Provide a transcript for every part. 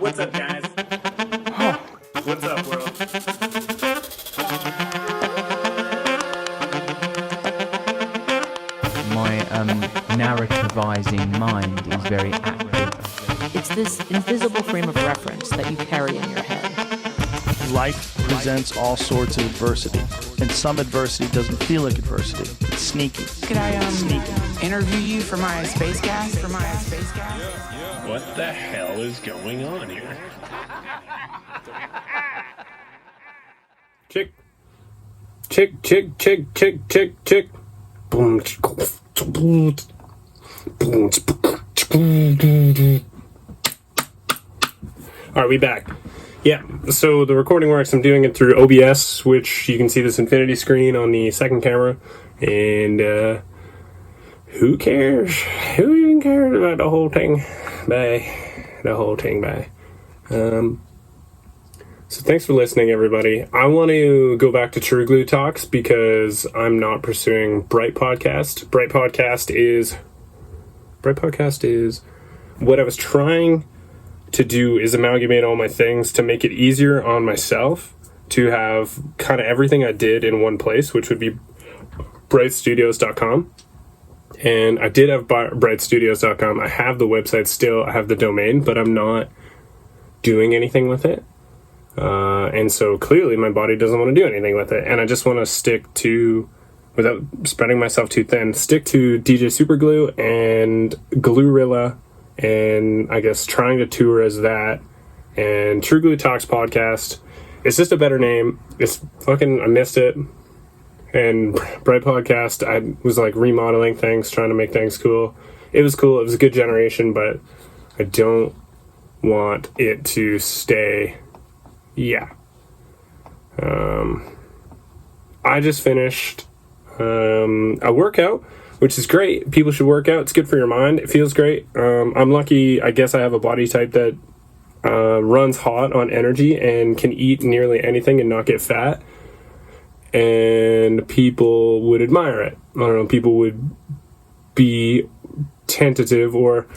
What's up, guys? What's up, world? My narrativizing mind is very active. It's this invisible frame of reference that you carry in your head. Life presents all sorts of adversity, and some adversity doesn't feel like adversity. It's sneaky. Could I interview you for my space gas? What the hell is going on here? Chick. Boom. All right, we back. Yeah, so the recording works. I'm doing it through OBS, which you can see this infinity screen on the second camera. And who cares? Who even cares about the whole thing? Bye. So thanks for listening, everybody. I want to go back to True Glue Talks because I'm not pursuing Bright Podcast. Bright Podcast is what I was trying to do is amalgamate all my things to make it easier on myself to have kind of everything I did in one place, which would be brightstudios.com. And I did have brightstudios.com. I have the website still. I have the domain, but I'm not doing anything with it. And so clearly my body doesn't want to do anything with it. And I just want to stick to, without spreading myself too thin, stick to DJ Superglue and Gluerilla, and I guess trying to tour as that. And True Glue Talks podcast. It's just a better name. I missed it. And Bright Podcast, I was like remodeling things, trying to make things cool. It was cool. It was a good generation, but I don't want it to stay. Yeah. I just finished a workout, which is great. People should work out. It's good for your mind. It feels great. I'm lucky. I guess I have a body type that runs hot on energy and can eat nearly anything and not get fat. And people would admire it. I don't know, people would be tentative. Or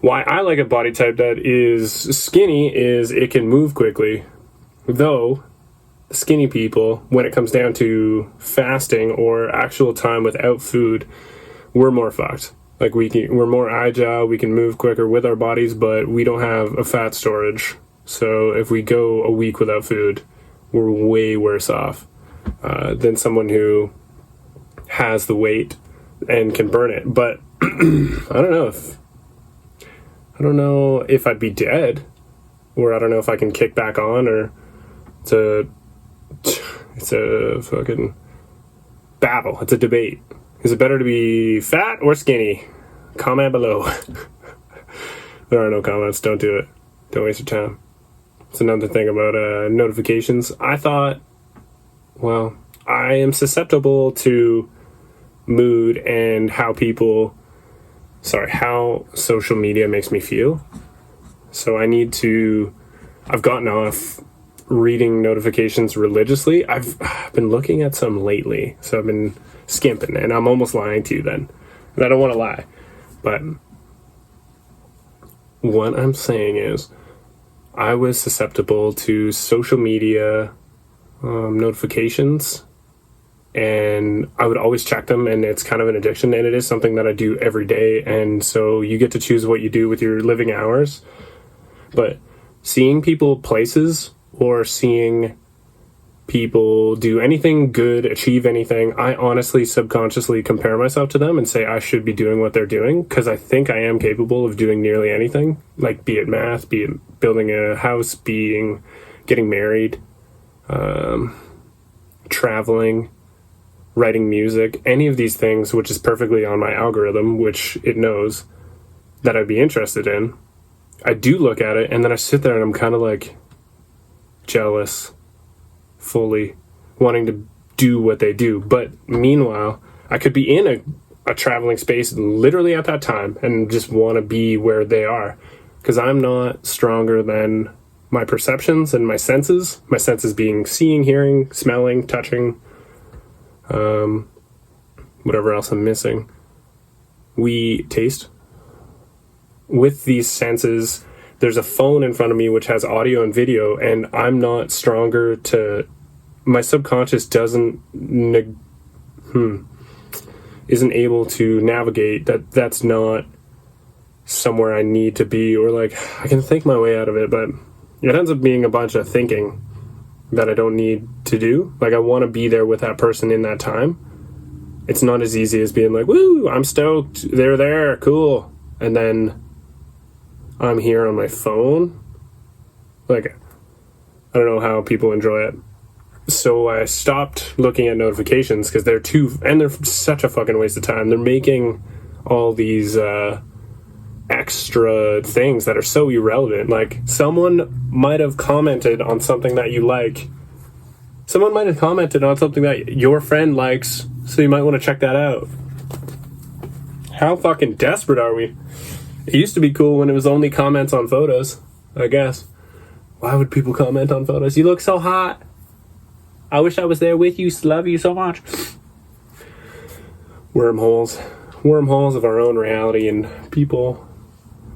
why I like a body type that is skinny is it can move quickly. Though skinny people, when it comes down to fasting or actual time without food, we're more fucked. Like we're more agile, we can move quicker with our bodies, but we don't have a fat storage. So if we go a week without food, we're way worse off than someone who has the weight and can burn it. But I don't know if I'd be dead, or I don't know if I can kick back on, or it's a fucking battle. It's a debate. Is it better to be fat or skinny? Comment below. There are no comments. Don't do it. Don't waste your time. It's another thing about notifications. I thought, well, I am susceptible to mood and how social media makes me feel. So I've gotten off reading notifications religiously. I've been looking at some lately, so I've been skimping, and I'm almost lying to you then. And I don't want to lie. But what I'm saying is I was susceptible to social media notifications, and I would always check them, and it's kind of an addiction, and it is something that I do every day. And so you get to choose what you do with your living hours. But seeing people places, or seeing people do anything good, achieve anything, I honestly subconsciously compare myself to them and say I should be doing what they're doing, because I think I am capable of doing nearly anything, like be it math, be it building a house, getting married, traveling, writing music, any of these things, which is perfectly on my algorithm, which it knows that I'd be interested in. I do look at it, and then I sit there and I'm kind of like jealous, fully wanting to do what they do. But meanwhile, I could be in a traveling space literally at that time and just want to be where they are, because I'm not stronger than my perceptions and my senses being seeing, hearing, smelling, touching, whatever else I'm missing. We taste with these senses. there's a phone in front of me which has audio and video, and I'm not stronger to, my subconscious isn't able to navigate that's not somewhere I need to be, or like I can think my way out of it, but it ends up being a bunch of thinking that I don't need to do. Like I want to be there with that person in that time. It's not as easy as being like, woo, I'm stoked, they're there, cool, and then I'm here on my phone. Like, I don't know how people enjoy it. So I stopped looking at notifications because they're such a fucking waste of time. They're making all these extra things that are so irrelevant. Like, someone might have commented on something that you like. Someone might have commented on something that your friend likes, so you might want to check that out. How fucking desperate are we? It used to be cool when it was only comments on photos, I guess. Why would people comment on photos? You look so hot. I wish I was there with you. Love you so much. Wormholes of our own reality and people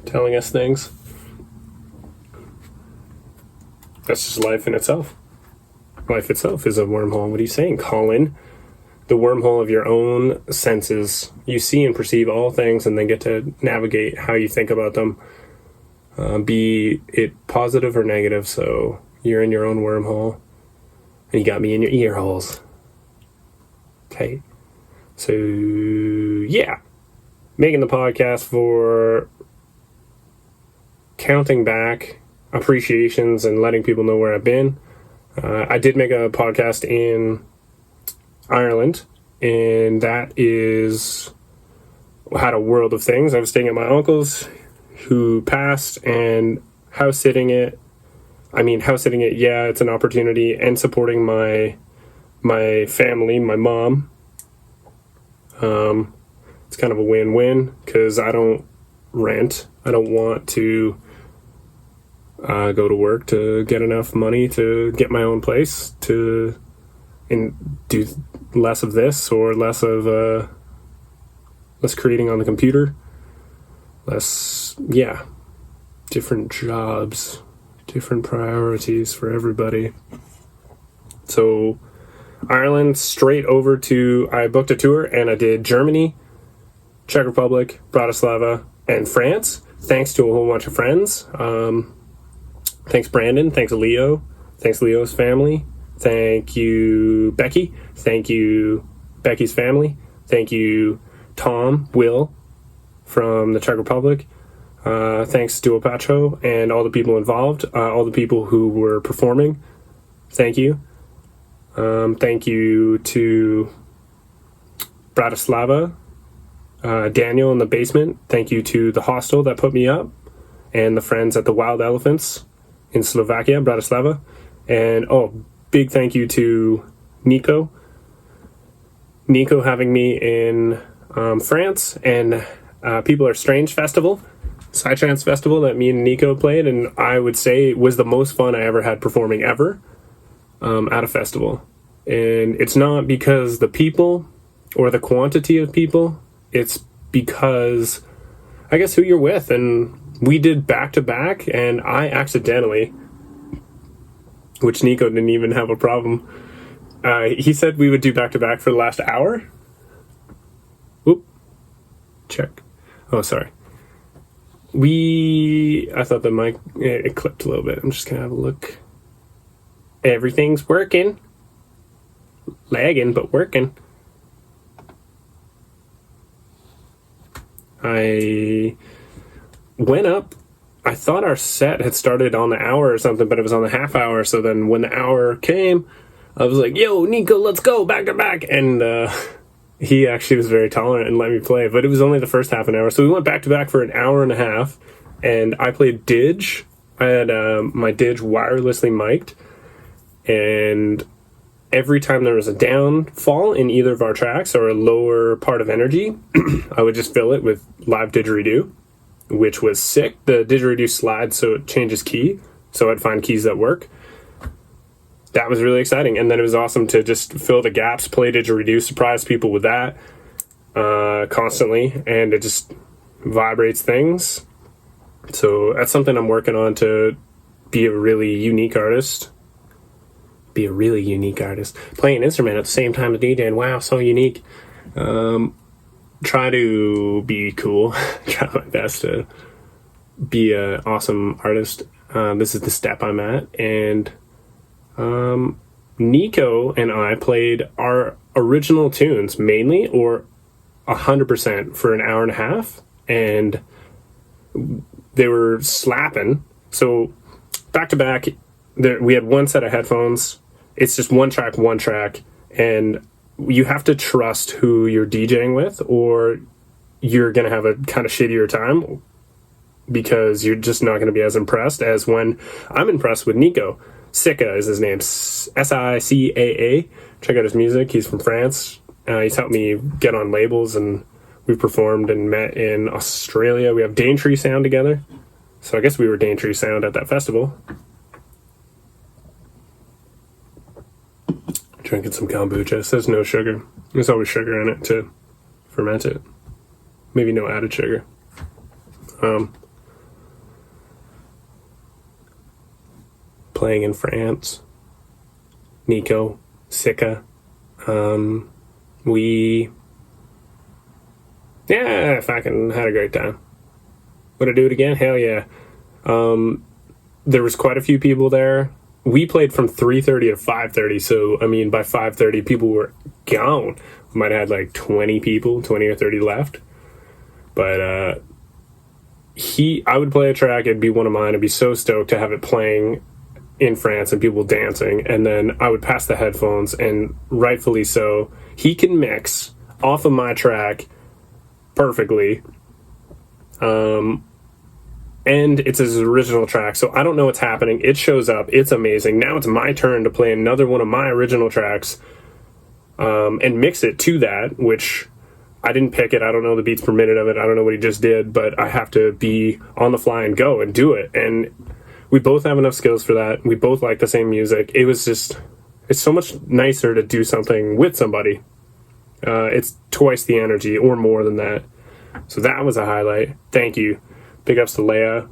telling us things. That's just life in itself. Life itself is a wormhole. What are you saying, Colin? The wormhole of your own senses. You see and perceive all things and then get to navigate how you think about them. Be it positive or negative. So you're in your own wormhole. And you got me in your ear holes. Okay. So, yeah. Making the podcast for counting back appreciations and letting people know where I've been. I did make a podcast in Ireland, and that had a world of things. I was staying at my uncle's who passed, and house sitting it, yeah, it's an opportunity, and supporting my family, my mom. It's kind of a win-win, because I don't rent. I don't want to go to work to get enough money to get my own place, and do less of this, or less creating on the computer, different jobs, different priorities for everybody. So Ireland, straight over to, I booked a tour and I did Germany, Czech Republic, Bratislava, and France, thanks to a whole bunch of friends. Thanks Brandon, thanks Leo, thanks Leo's family, thank you Becky, thank you Becky's family, thank you Tom, Will from the Czech Republic, thanks to Opacho and all the people involved, all the people who were performing, thank you. Thank you to Bratislava, Daniel in the basement, thank you to the hostel that put me up, and the friends at the Wild Elephants in Slovakia, Bratislava, and big thank you to Nico having me in France, and People Are Strange Festival, Psytrance Festival that me and Nico played, and I would say it was the most fun I ever had performing ever at a festival. And it's not because the people or the quantity of people, it's because I guess who you're with. And we did back to back, and I accidentally, which Nico didn't even have a problem, he said we would do back to back for the last hour. Oop, check. Oh, sorry. I thought the mic, it clipped a little bit. I'm just gonna have a look. Everything's working. Lagging, but working. I went up. I thought our set had started on the hour or something, but it was on the half hour. So then when the hour came, I was like, yo, Nico, let's go back to back. And he actually was very tolerant and let me play, but it was only the first half an hour. So we went back to back for an hour and a half, and I played Didge. I had my Didge wirelessly mic'd, and every time there was a downfall in either of our tracks or a lower part of energy, I would just fill it with live didgeridoo, which was sick. The didgeridoo slides so it changes key, so I'd find keys that work. That was really exciting. And then it was awesome to just fill the gaps, play didgeridoo, surprise people with that constantly, and it just vibrates things. So that's something I'm working on, to be a really unique artist. Playing an instrument at the same time as DJing. Wow, so unique. Try to be cool. Try my best to be an awesome artist. This is the step I'm at. And Nico and I played our original tunes mainly, or 100% for an hour and a half. And they were slapping. So back to back, we had one set of headphones. It's just one track, and you have to trust who you're DJing with, or you're going to have a kind of shittier time, because you're just not going to be as impressed as when I'm impressed with Nico. Sicca is his name, Sicaa. Check out his music. He's from France. He's helped me get on labels, and we've performed and met in Australia. We have Daintree Sound together. So I guess we were Daintree Sound at that festival. Drinking some kombucha. It says no sugar. There's always sugar in it to ferment it. Maybe no added sugar. Playing in France. Nico, Sicca. We fucking had a great time. Would I do it again? Hell yeah. There was quite a few people there. We played from 3:30 to 5:30, so I mean by 5:30 people were gone. We might have had like 20 or 30 left. But I would play a track, it'd be one of mine. I'd be so stoked to have it playing in France and people dancing, and then I would pass the headphones, and rightfully so, he can mix off of my track perfectly. And it's his original track, so I don't know what's happening. It shows up, it's amazing. Now it's my turn to play another one of my original tracks, and mix it to that, which I didn't pick it. I don't know the beats per minute of it. I don't know what he just did, but I have to be on the fly and go and do it. And we both have enough skills for that. We both like the same music. It's so much nicer to do something with somebody. It's twice the energy or more than that. So that was a highlight. Thank you. Big ups to Leia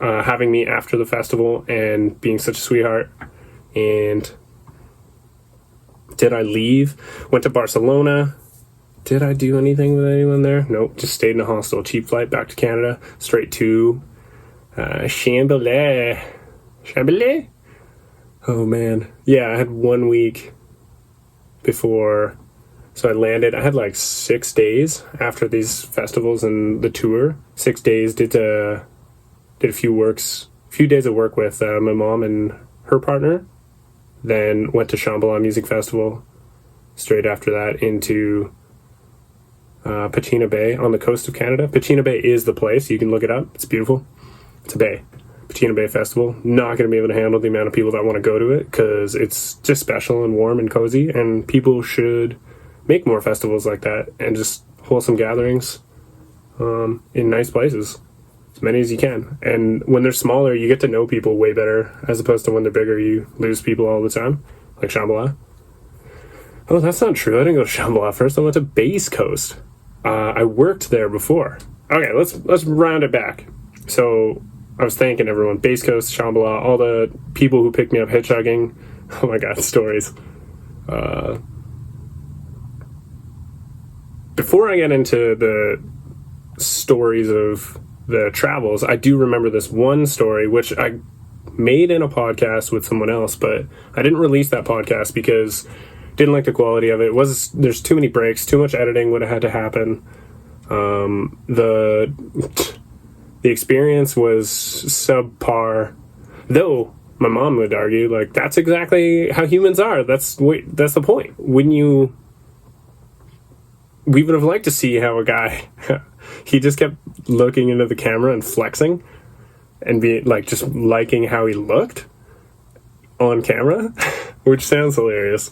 having me after the festival and being such a sweetheart. And did I leave? Went to Barcelona. Did I do anything with anyone there? Nope. Just stayed in a hostel. Cheap flight back to Canada. Straight to Chambly. Oh man. Yeah, I had 1 week before. So I landed. I had like 6 days after these festivals and the tour. 6 days. Did a few days of work with my mom and her partner. Then went to Shambhala Music Festival. Straight after that into Pachina Bay on the coast of Canada. Pachina Bay is the place. You can look it up. It's beautiful. It's a bay. Pachina Bay Festival. Not going to be able to handle the amount of people that want to go to it, because it's just special and warm and cozy, and people should make more festivals like that and just wholesome gatherings in nice places, as many as you can. And when they're smaller, you get to know people way better, as opposed to when they're bigger, you lose people all the time, like Shambhala. Oh, that's not true. I didn't go to Shambhala first. I went to Base Coast. I worked there before. Okay, let's round it back. So I was thanking everyone. Base Coast, Shambhala, all the people who picked me up hitchhiking. Oh my God, stories. Before I get into the stories of the travels, I do remember this one story, which I made in a podcast with someone else, but I didn't release that podcast because I didn't like the quality of it. There's too many breaks, too much editing would have had to happen. The experience was subpar, though my mom would argue, like, that's exactly how humans are. That's the point. We would have liked to see how a guy, he just kept looking into the camera and flexing and be like, just liking how he looked on camera, which sounds hilarious.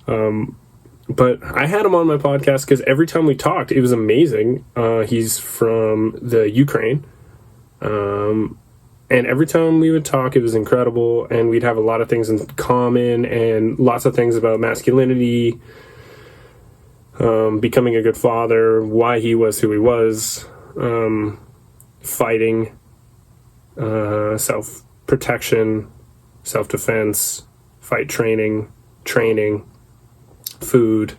But I had him on my podcast because every time we talked, it was amazing. He's from the Ukraine. And every time we would talk, it was incredible. And we'd have a lot of things in common and lots of things about masculinity, becoming a good father, why he was who he was. fighting, self-protection, self-defense, fight training, food,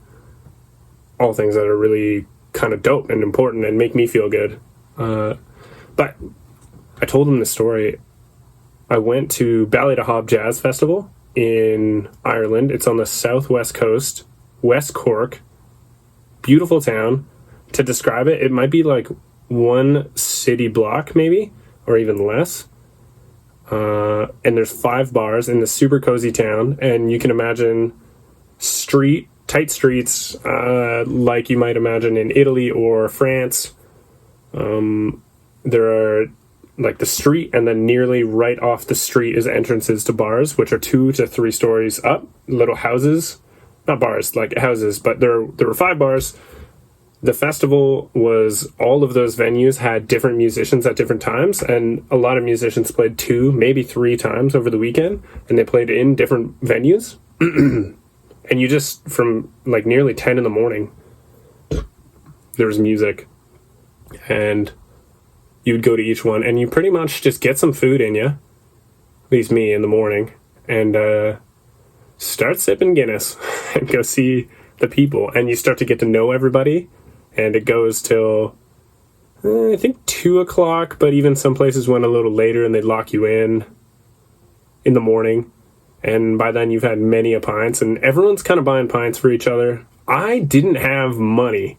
all things that are really kind of dope and important and make me feel good. But I told him this story. I went to Ballydehob Jazz Festival in Ireland. It's on the southwest coast, West Cork. Beautiful town. To describe it, it might be like one city block maybe, or even less. And there's 5 bars in this super cozy town, and you can imagine tight streets, like you might imagine in Italy or France. There are like the street, and then nearly right off the street is entrances to bars, which are 2 to 3 stories up, little houses, not bars, like houses, but there were 5 bars. The festival was, all of those venues had different musicians at different times, and a lot of musicians played 2, maybe 3 times over the weekend, and they played in different venues. And you just, from like nearly 10 in the morning, there was music, and you would go to each one, and you pretty much just get some food in you, at least me, in the morning, and start sipping Guinness and go see the people, and you start to get to know everybody. And it goes till, I think 2 o'clock, but even some places went a little later, and they'd lock you in the morning. And by then you've had many a pints, and everyone's kind of buying pints for each other. I didn't have money.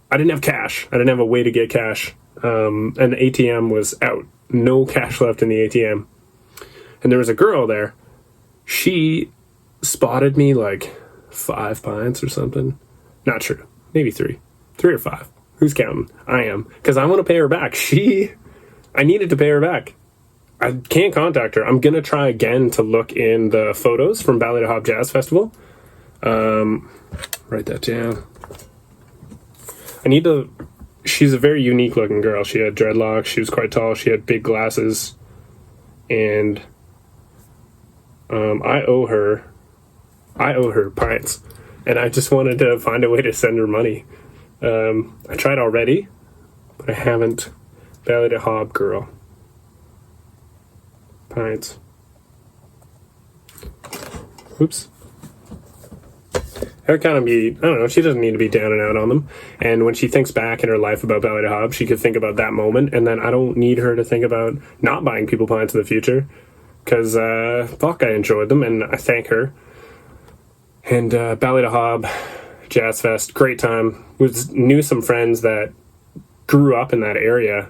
I didn't have cash. I didn't have a way to get cash. And the ATM was out. No cash left in the ATM. And there was a girl there. She spotted me like 5 pints or something. Not true. Maybe 3 or 5. Who's counting? I am. Because I want to pay her back. I needed to pay her back. I can't contact her. I'm going to try again to look in the photos from Ballydehob Jazz Festival. Write that down. She's a very unique looking girl. She had dreadlocks. She was quite tall. She had big glasses. And I owe her pints. And I just wanted to find a way to send her money. I tried already, but I haven't. Ballydehob girl. Pints. Oops. Her kind of I don't know, she doesn't need to be down and out on them. And when she thinks back in her life about Ballydehob, she could think about that moment, and then I don't need her to think about not buying people pints in the future. Because, fuck, I enjoyed them, and I thank her. And Ballydehob Jazz Fest, great time. Knew some friends that grew up in that area.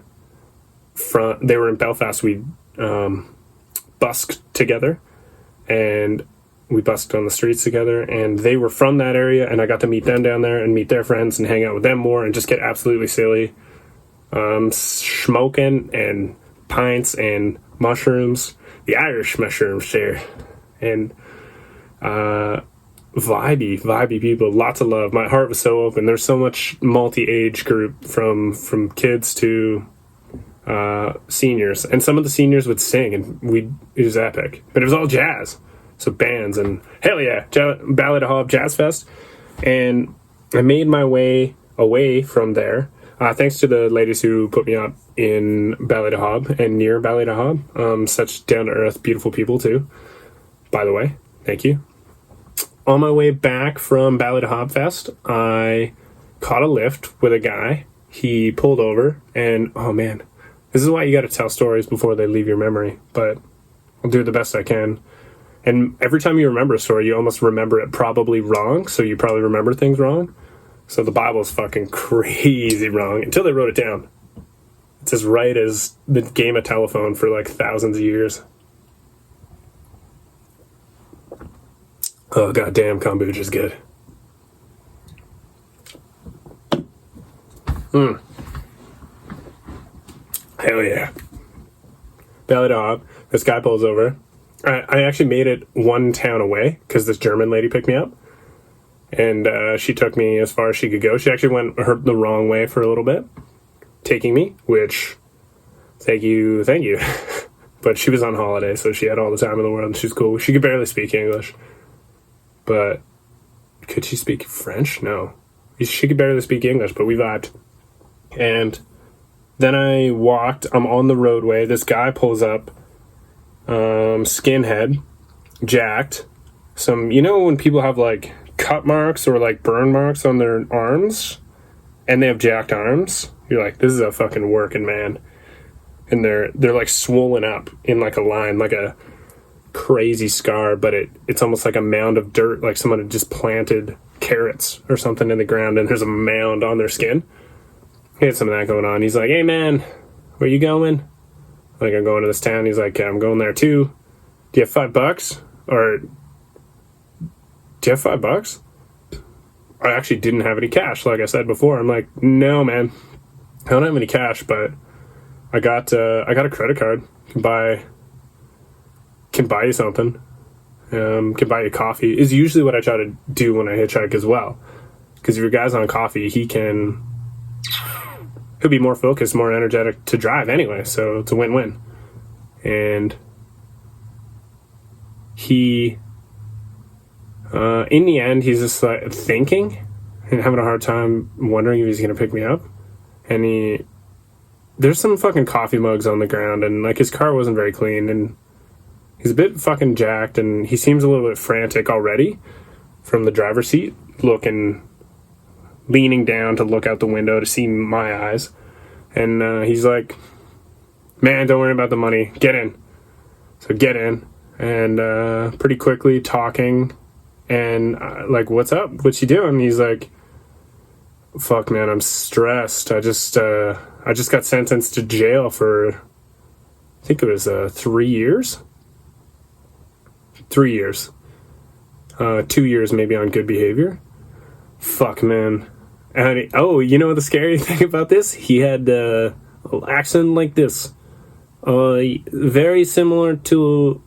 They were in Belfast. We busked together, and we busked on the streets together. And they were from that area, and I got to meet them down there and meet their friends and hang out with them more and just get absolutely silly, smoking and pints and mushrooms, the Irish mushrooms there, and vibey people, lots of love. My heart was so open. There's so much multi-age group from kids to seniors, and some of the seniors would sing, and it was epic. But it was all jazz, so bands, and hell yeah, Ballydehob Jazz Fest. And I made my way away from there, thanks to the ladies who put me up in Ballydehob and near Ballydehob. Such down-to-earth, beautiful people too, by the way. Thank you. On my way back from Ballydehob Fest, I caught a lift with a guy. He pulled over, and oh man, this is why you got to tell stories before they leave your memory, but I'll do the best I can. And every time you remember a story, you almost remember it probably wrong, so you probably remember things wrong. So the Bible's fucking crazy wrong until they wrote it down. It's as right as the game of telephone for like thousands of years. Oh, goddamn, kombucha's good. Hell yeah. Ballydehob, this guy pulls over. I actually made it one town away because this German lady picked me up. And she took me as far as she could go. She actually went the wrong way for a little bit, taking me, which, thank you. But she was on holiday, so she had all the time in the world, and she was cool. She could barely speak English. But could she speak French? No. She could barely speak English, but we vibed. And Then I walked. I'm on the roadway. This guy pulls up, skinhead, jacked. Some, you know when people have like cut marks or like burn marks on their arms, and they have jacked arms? You're like, this is a fucking working man. And they're like swollen up in like a line, like a crazy scar, but it's almost like a mound of dirt, like someone had just planted carrots or something in the ground, and there's a mound on their skin. He had some of that going on. He's like, hey man, where you going? Like, I'm going to this town. He's like, I'm going there too. Do you have $5? Or do you have $5? I actually didn't have any cash, like I said before. I'm like, no man, I don't have any cash, but I got a credit card. Can buy you something. Can buy you coffee. Is usually what I try to do when I hitchhike as well. Because if your guy's on coffee, he'll be more focused, more energetic to drive anyway. So it's a win-win. And he, in the end, he's just like thinking and having a hard time wondering if he's going to pick me up. And there's some fucking coffee mugs on the ground, and like his car wasn't very clean, and he's a bit fucking jacked, and he seems a little bit frantic already from the driver's seat, leaning down to look out the window to see my eyes. And he's like, man, don't worry about the money. Get in. So get in. And pretty quickly talking, and like, what's up? What's you doing? He's like, fuck man, I'm stressed. I just got sentenced to jail for, I think it was 3 years. 3 years. 2 years maybe on good behavior. Fuck man. And you know the scary thing about this? He had an accent like this. Very similar to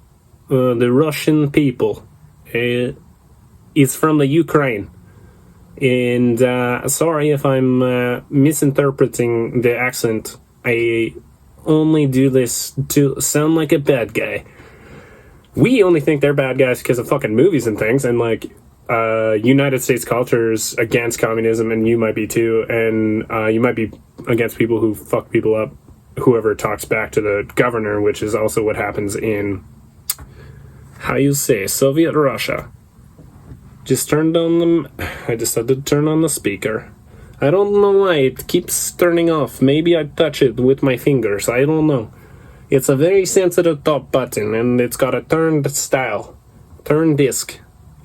the Russian people. He's from the Ukraine. And sorry if I'm misinterpreting the accent. I only do this to sound like a bad guy. We only think they're bad guys because of fucking movies and things, and like United States culture's against communism, and you might be too, and you might be against people who fuck people up, whoever talks back to the governor, which is also what happens in, how you say, Soviet Russia. I decided to turn on the speaker. I don't know why it keeps turning off. Maybe I touch it with my fingers. I don't know. It's a very sensitive top button, and it's got a turned style. Turn disc.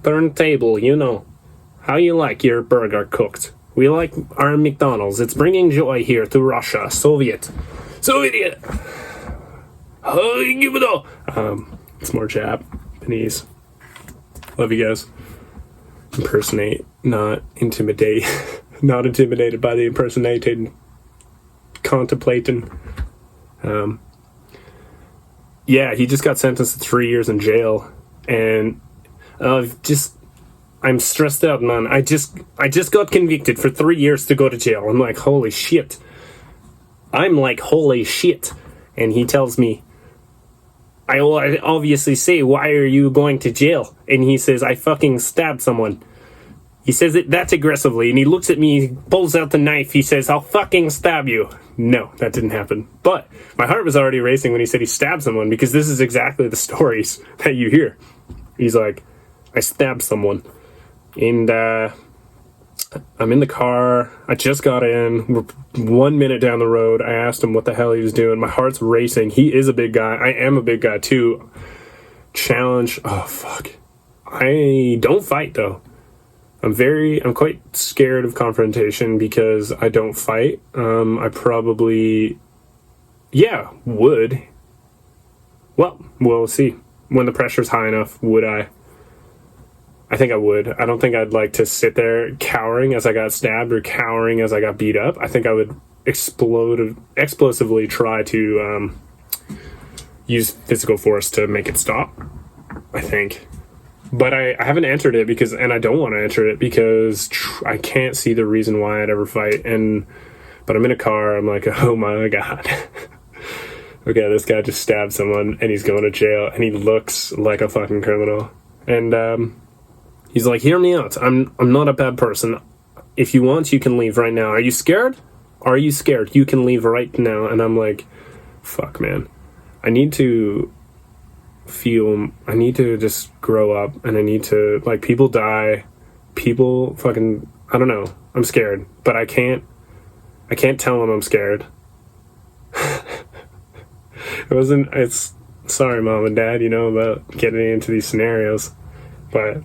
Turntable, you know. How you like your burger cooked. We like our McDonald's. It's bringing joy here to Russia. Soviet. It's more Japanese. Love you guys. Impersonate, not intimidate. Not intimidated by the impersonating, contemplating. Yeah, he just got sentenced to 3 years in jail, and I'm stressed out, man. I just got convicted for 3 years to go to jail. I'm like, holy shit. And he tells me, I obviously say, why are you going to jail? And he says, I fucking stabbed someone. He says it that aggressively, and he looks at me, he pulls out the knife, he says, I'll fucking stab you. No, that didn't happen. But my heart was already racing when he said he stabbed someone, because this is exactly the stories that you hear. He's like, I stabbed someone. And I'm in the car, I just got in, we're 1 minute down the road, I asked him what the hell he was doing. My heart's racing. He is a big guy. I am a big guy too. Challenge. Oh, fuck. I don't fight, though. I'm quite scared of confrontation because I don't fight. I probably, would. Well, we'll see. When the pressure's high enough, would I? I think I would. I don't think I'd like to sit there cowering as I got stabbed or cowering as I got beat up. I think I would explosively try to use physical force to make it stop, I think. But I haven't entered it and I don't want to enter it because I can't see the reason why I'd ever fight. But I'm in a car, I'm like, oh my God. Okay, this guy just stabbed someone and he's going to jail and he looks like a fucking criminal. And he's like, hear me out. I'm not a bad person. If you want, you can leave right now. Are you scared? Are you scared? You can leave right now. And I'm like, fuck, man. I need to just grow up, and I need to, like, people die, people fucking, I don't know. I'm scared, but I can't tell them I'm scared. It's sorry, mom and dad, about getting into these scenarios, but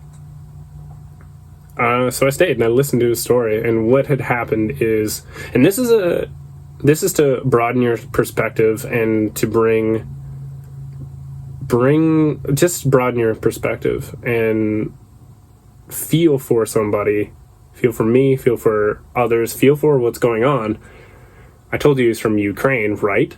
so I stayed and I listened to his story, and what had happened is, and this is to broaden your perspective and to just broaden your perspective and feel for somebody, feel for me, feel for others, feel for what's going on. I told you he's from Ukraine, right?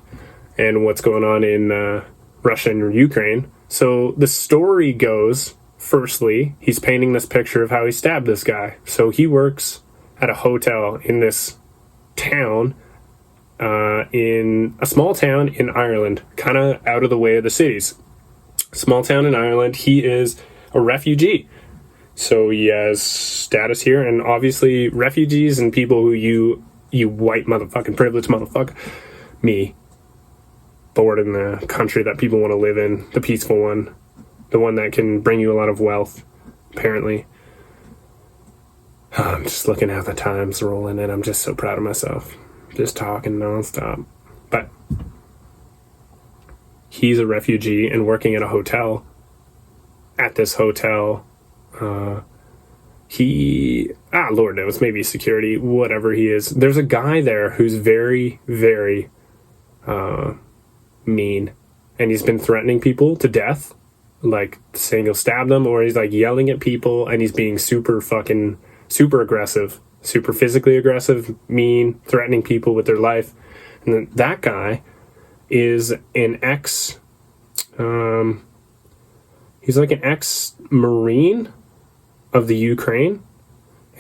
And what's going on in Russia and Ukraine. So the story goes, firstly, he's painting this picture of how he stabbed this guy. So he works at a hotel in this town, in a small town in Ireland, kind of out of the way of the cities. Small town in Ireland. He is a refugee. So he has status here, and obviously refugees and people who you white motherfucking privileged motherfucker, me, bored in the country that people want to live in, the peaceful one, the one that can bring you a lot of wealth, apparently. I'm just looking at the times rolling, and I'm just so proud of myself, just talking nonstop. But he's a refugee and working at a hotel. At this hotel, Lord knows, maybe security, whatever he is. There's a guy there who's very, very mean, and he's been threatening people to death, like saying he'll stab them, or he's like yelling at people, and he's being super aggressive, super physically aggressive, mean, threatening people with their life. And then that guy is an he's like an ex-Marine of the Ukraine.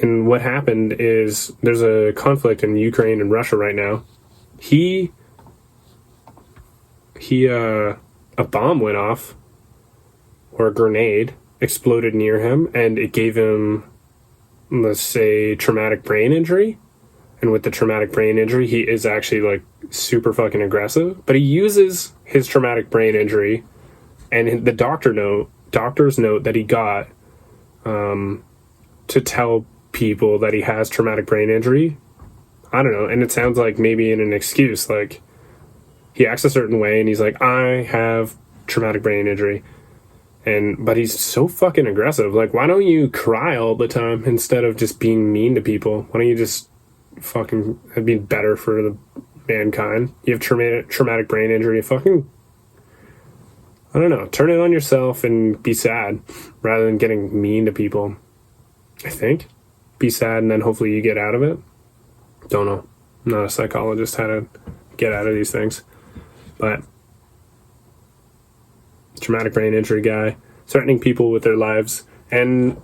And what happened is there's a conflict in Ukraine and Russia right now. A bomb went off, or a grenade exploded near him, and it gave him, let's say, traumatic brain injury. And with the traumatic brain injury, he is actually like super fucking aggressive, but he uses his traumatic brain injury and the doctor's note that he got to tell people that he has traumatic brain injury. I don't know. And it sounds like maybe in an excuse, like he acts a certain way and he's like, I have traumatic brain injury. But he's so fucking aggressive. Like, why don't you cry all the time instead of just being mean to people? Why don't you just fucking be better for the mankind? You have traumatic brain injury. Fucking, I don't know, turn it on yourself and be sad rather than getting mean to people. I think. Be sad and then hopefully you get out of it. Don't know. I'm not a psychologist, how to get out of these things. But traumatic brain injury guy, threatening people with their lives. And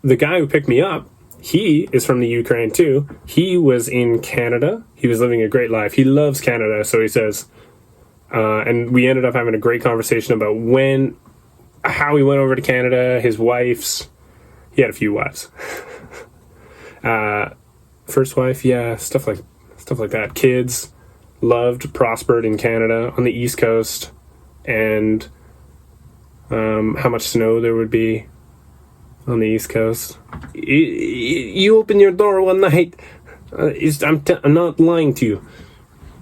the guy who picked me up, he is from the Ukraine too. He was in Canada. He was living a great life. He loves Canada, so he says. And we ended up having a great conversation about how he went over to Canada, his wife's. He had a few wives. First wife, yeah, stuff like that. Kids, loved, prospered in Canada on the East Coast, and how much snow there would be on the East Coast. You open your door one night, I'm not lying to you.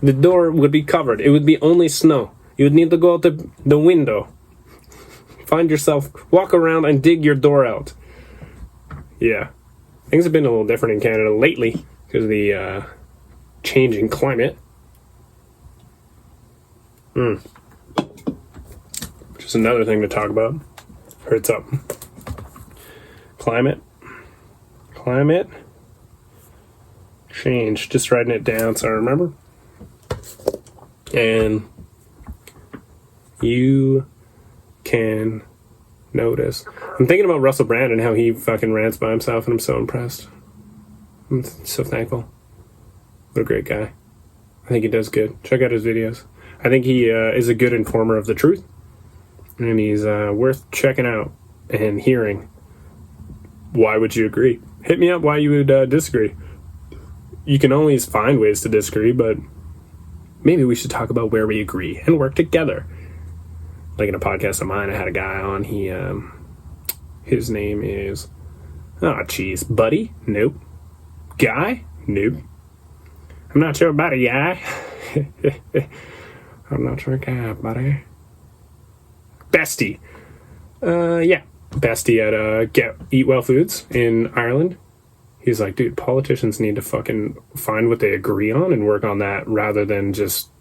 The door would be covered. It would be only snow. You would need to go out the window. Find yourself, walk around and dig your door out. Yeah. Things have been a little different in Canada lately because of the changing climate. Which is another thing to talk about. Hurts up. Climate change. Just writing it down so I remember. And you can notice. I'm thinking about Russell Brand and how he fucking rants by himself, and I'm so impressed. I'm so thankful. What a great guy. I think he does good. Check out his videos. I think he is a good informer of the truth, and he's worth checking out and hearing. Why would you agree? Hit me up why you would disagree. you can always find ways to disagree, but maybe we should talk about where we agree and work together. Like in a podcast of mine, I had a guy on. His name is, Buddy? Nope. Guy? Nope. I'm not sure about a guy. I'm not sure guy, buddy. Bestie. Bestie at Eat Well Foods in Ireland. He's like, dude, politicians need to fucking find what they agree on and work on that rather than just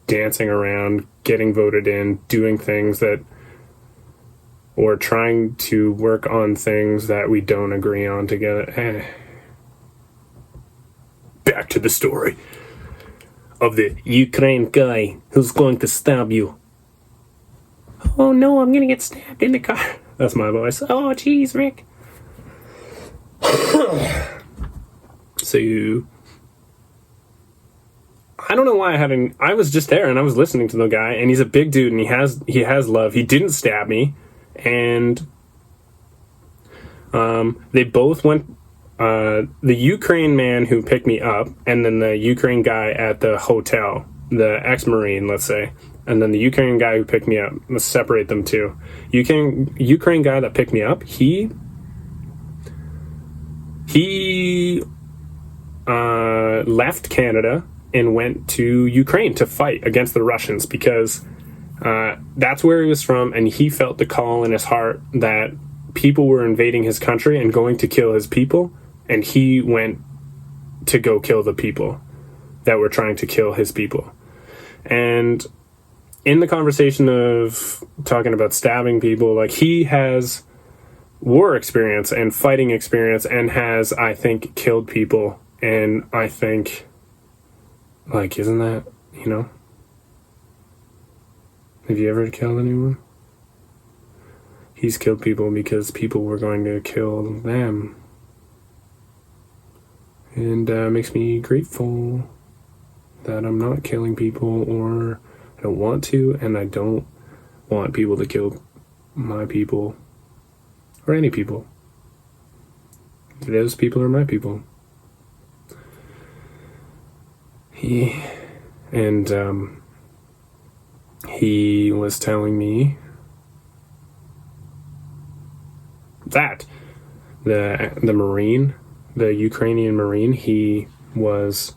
dancing around, getting voted in, doing things that, or trying to work on things that we don't agree on together. Back to the story of the Ukraine guy who's going to stab you. Oh no, I'm gonna get stabbed in the car. That's my voice. Oh jeez, Rick. So I don't know why I was just there and I was listening to the guy, and he's a big dude and he has love. He didn't stab me, and they both went, the Ukraine man who picked me up and then the Ukraine guy at the hotel, the ex-Marine, let's say, and then the Ukraine guy who picked me up. Let's separate them too. Ukraine guy that picked me up, he left Canada and went to Ukraine to fight against the Russians because that's where he was from, and he felt the call in his heart that people were invading his country and going to kill his people, and he went to go kill the people that were trying to kill his people. And in the conversation of talking about stabbing people, like, he has war experience and fighting experience and has, I think, killed people. And I think, like, isn't that, you know? Have you ever killed anyone? He's killed people because people were going to kill them. And makes me grateful that I'm not killing people, or I don't want to, and I don't want people to kill my people or any people. Those people are my people. He was telling me that the Marine, the Ukrainian Marine, he was,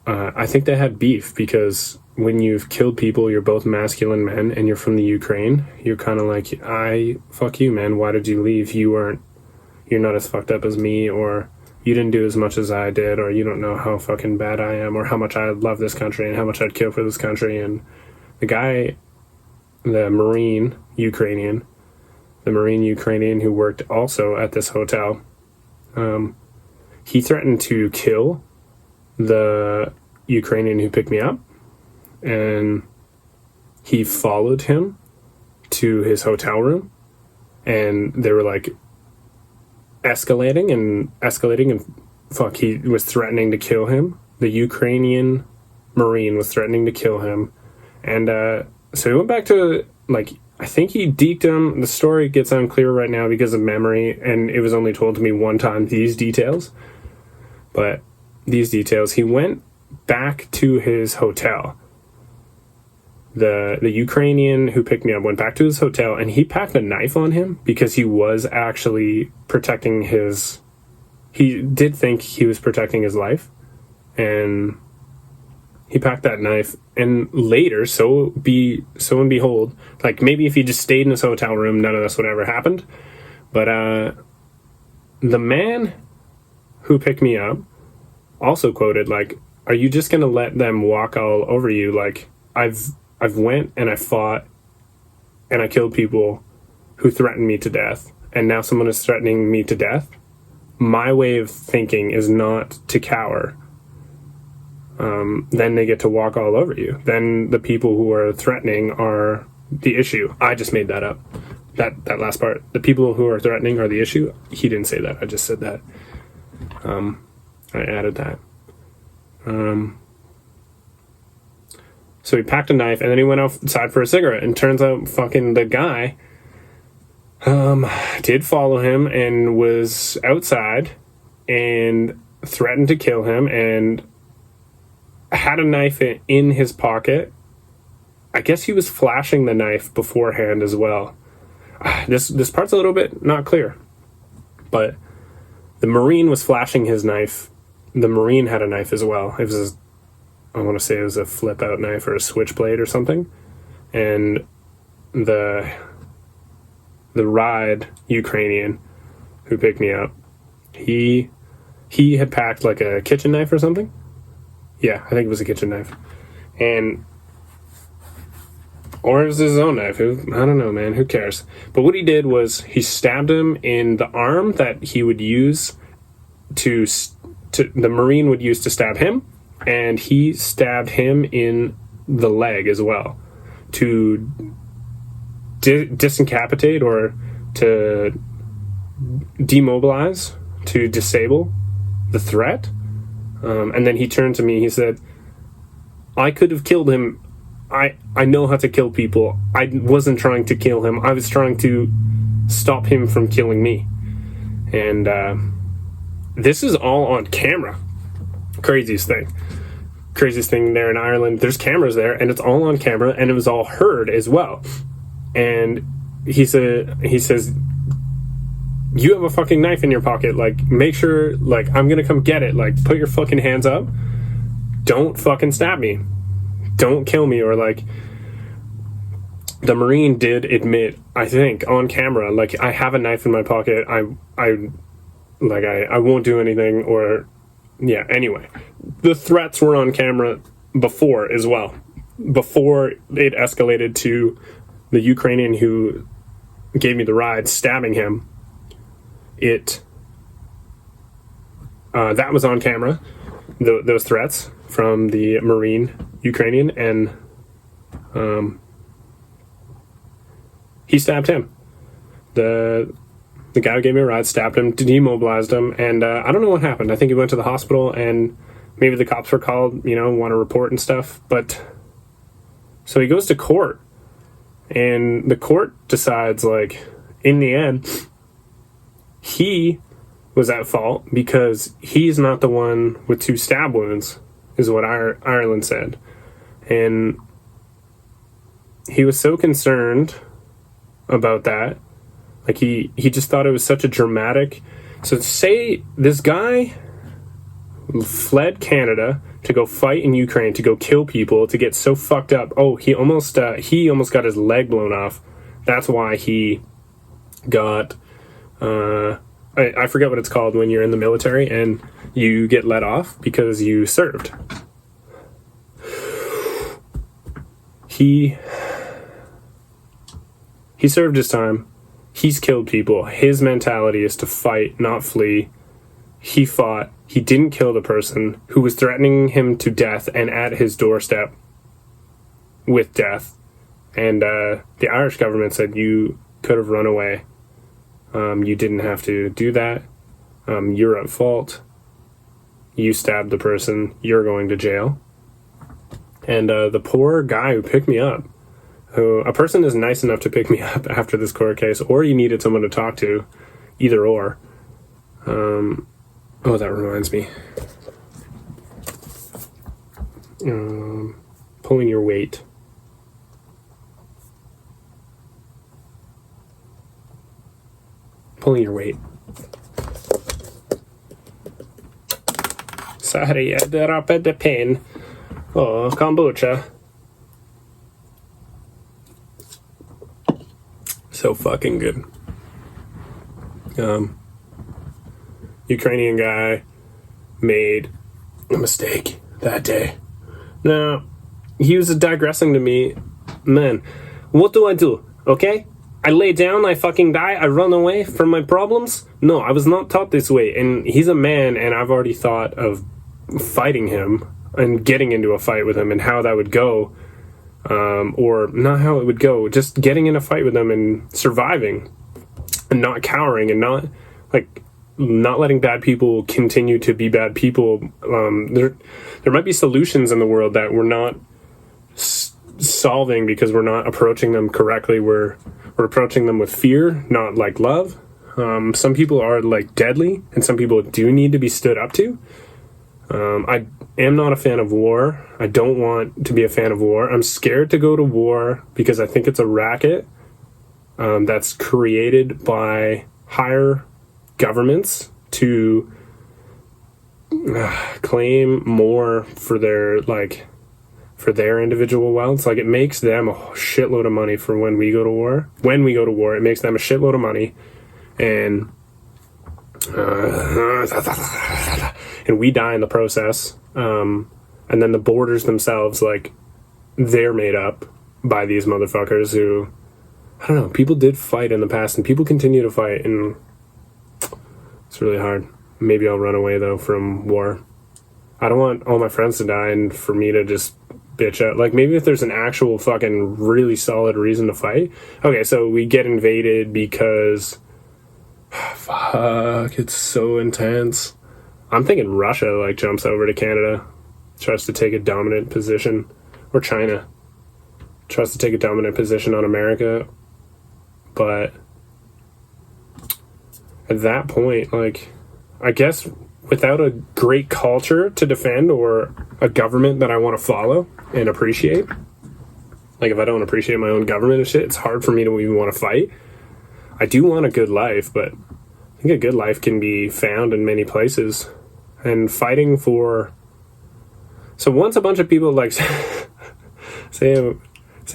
I think they had beef because when you've killed people, you're both masculine men and you're from the Ukraine, you're kind of like, fuck you, man, why did you leave? You're not as fucked up as me, or you didn't do as much as I did, or you don't know how fucking bad I am, or how much I love this country and how much I'd kill for this country. And the guy, the Marine Ukrainian who worked also at this hotel, he threatened to kill the Ukrainian who picked me up, and he followed him to his hotel room, and they were like escalating and fuck, he was threatening to kill him. The Ukrainian Marine was threatening to kill him, and so he went back to, like, I think he deked him. The story gets unclear right now because of memory, and it was only told to me one time, these details. But these details, he went back to his hotel. The Ukrainian who picked me up went back to his hotel, and he packed a knife on him because he was actually protecting his... He did think he was protecting his life, and he packed that knife. And later, so and behold, like, maybe if he just stayed in his hotel room, none of this would ever happened. But the man who picked me up also quoted, like, are you just gonna let them walk all over you? Like, I've went and I fought and I killed people who threatened me to death, and now someone is threatening me to death. My way of thinking is not to cower. Then they get to walk all over you. Then the people who are threatening are the issue. I just made that up. That last part. The people who are threatening are the issue. He didn't say that. I just said that. I added that. So he packed a knife, and then he went outside for a cigarette, and turns out fucking the guy did follow him and was outside and threatened to kill him and had a knife in his pocket. I guess he was flashing the knife beforehand as well. This part's a little bit not clear, but the Marine was flashing his knife. The Marine had a knife as well. It was, I want to say it was a flip out knife or a switchblade or something. And the ride Ukrainian who picked me up, he had packed like a kitchen knife or something. Yeah, I think it was a kitchen knife. Or it was his own knife. I don't know, man. Who cares? But what he did was he stabbed him in the arm that he would use the Marine would use to stab him, and he stabbed him in the leg as well to disincapacitate or to demobilize, to disable the threat. And then he turned to me. He said, I could have killed him. I know how to kill people. I wasn't trying to kill him. I was trying to stop him from killing me. And this is all on camera. Craziest thing there in Ireland. There's cameras there, and it's all on camera, and it was all heard as well. And he says, you have a fucking knife in your pocket. Like, make sure, like, I'm gonna come get it. Like, put your fucking hands up. Don't fucking stab me. Don't kill me. Or like, the Marine did admit, I think, on camera, like, I have a knife in my pocket. I won't do anything. Or, yeah, anyway. The threats were on camera before as well. Before it escalated to the Ukrainian who gave me the ride stabbing him. That was on camera. Those threats from the Marine Ukrainian, and he stabbed him. The guy who gave me a ride stabbed him, demobilized him, and I don't know what happened. I think he went to the hospital, and maybe the cops were called, want to report and stuff. But so he goes to court, and the court decides, like, in the end, he was at fault because he's not the one with 2 stab wounds, is what Ireland said. And he was so concerned about that. Like, he just thought it was such a dramatic... So say this guy fled Canada to go fight in Ukraine, to go kill people, to get so fucked up. Oh, he almost got his leg blown off. That's why he got... I forget what it's called when you're in the military and you get let off because you served. He served his time. He's killed people. His mentality is to fight, not flee. He fought. He didn't kill the person who was threatening him to death and at his doorstep with death. And the Irish government said, you could have run away. You didn't have to do that. You're at fault. You stabbed the person. You're going to jail. And the poor guy who picked me up, a person is nice enough to pick me up after this court case, or you needed someone to talk to, either or. Oh, that reminds me. Pulling your weight. Pulling your weight. Sorry, I dropped the pen. Oh, kombucha. So fucking good. Ukrainian guy made a mistake that day. Now, he was digressing to me. Man, what do I do? Okay? I lay down, I fucking die, I run away from my problems? No, I was not taught this way. And he's a man, and I've already thought of fighting him and getting into a fight with him and how that would go. Or not how it would go, just getting in a fight with them and surviving and not cowering and not letting bad people continue to be bad people. There might be solutions in the world that we're not solving because we're not approaching them correctly. We're approaching them with fear, not like love. Some people are like deadly, and some people do need to be stood up to. I am not a fan of war. I don't want to be a fan of war. I'm scared to go to war because I think it's a racket that's created by higher governments to claim more for their individual wealth. Like, it makes them a shitload of money for when we go to war. When we go to war, it makes them a shitload of money, and we die in the process. And then the borders themselves, like, they're made up by these motherfuckers who, I don't know, people did fight in the past, and people continue to fight, and it's really hard. Maybe I'll run away, though, from war. I don't want all my friends to die and for me to just bitch out. Like, maybe if there's an actual fucking really solid reason to fight. Okay, so we get invaded because... fuck, it's so intense. I'm thinking Russia, like, jumps over to Canada, tries to take a dominant position. Or China tries to take a dominant position on America. But at that point, like, I guess without a great culture to defend or a government that I want to follow and appreciate, like, if I don't appreciate my own government and shit, it's hard for me to even want to fight. I do want a good life, but I think a good life can be found in many places. And fighting for... So once a bunch of people, like, say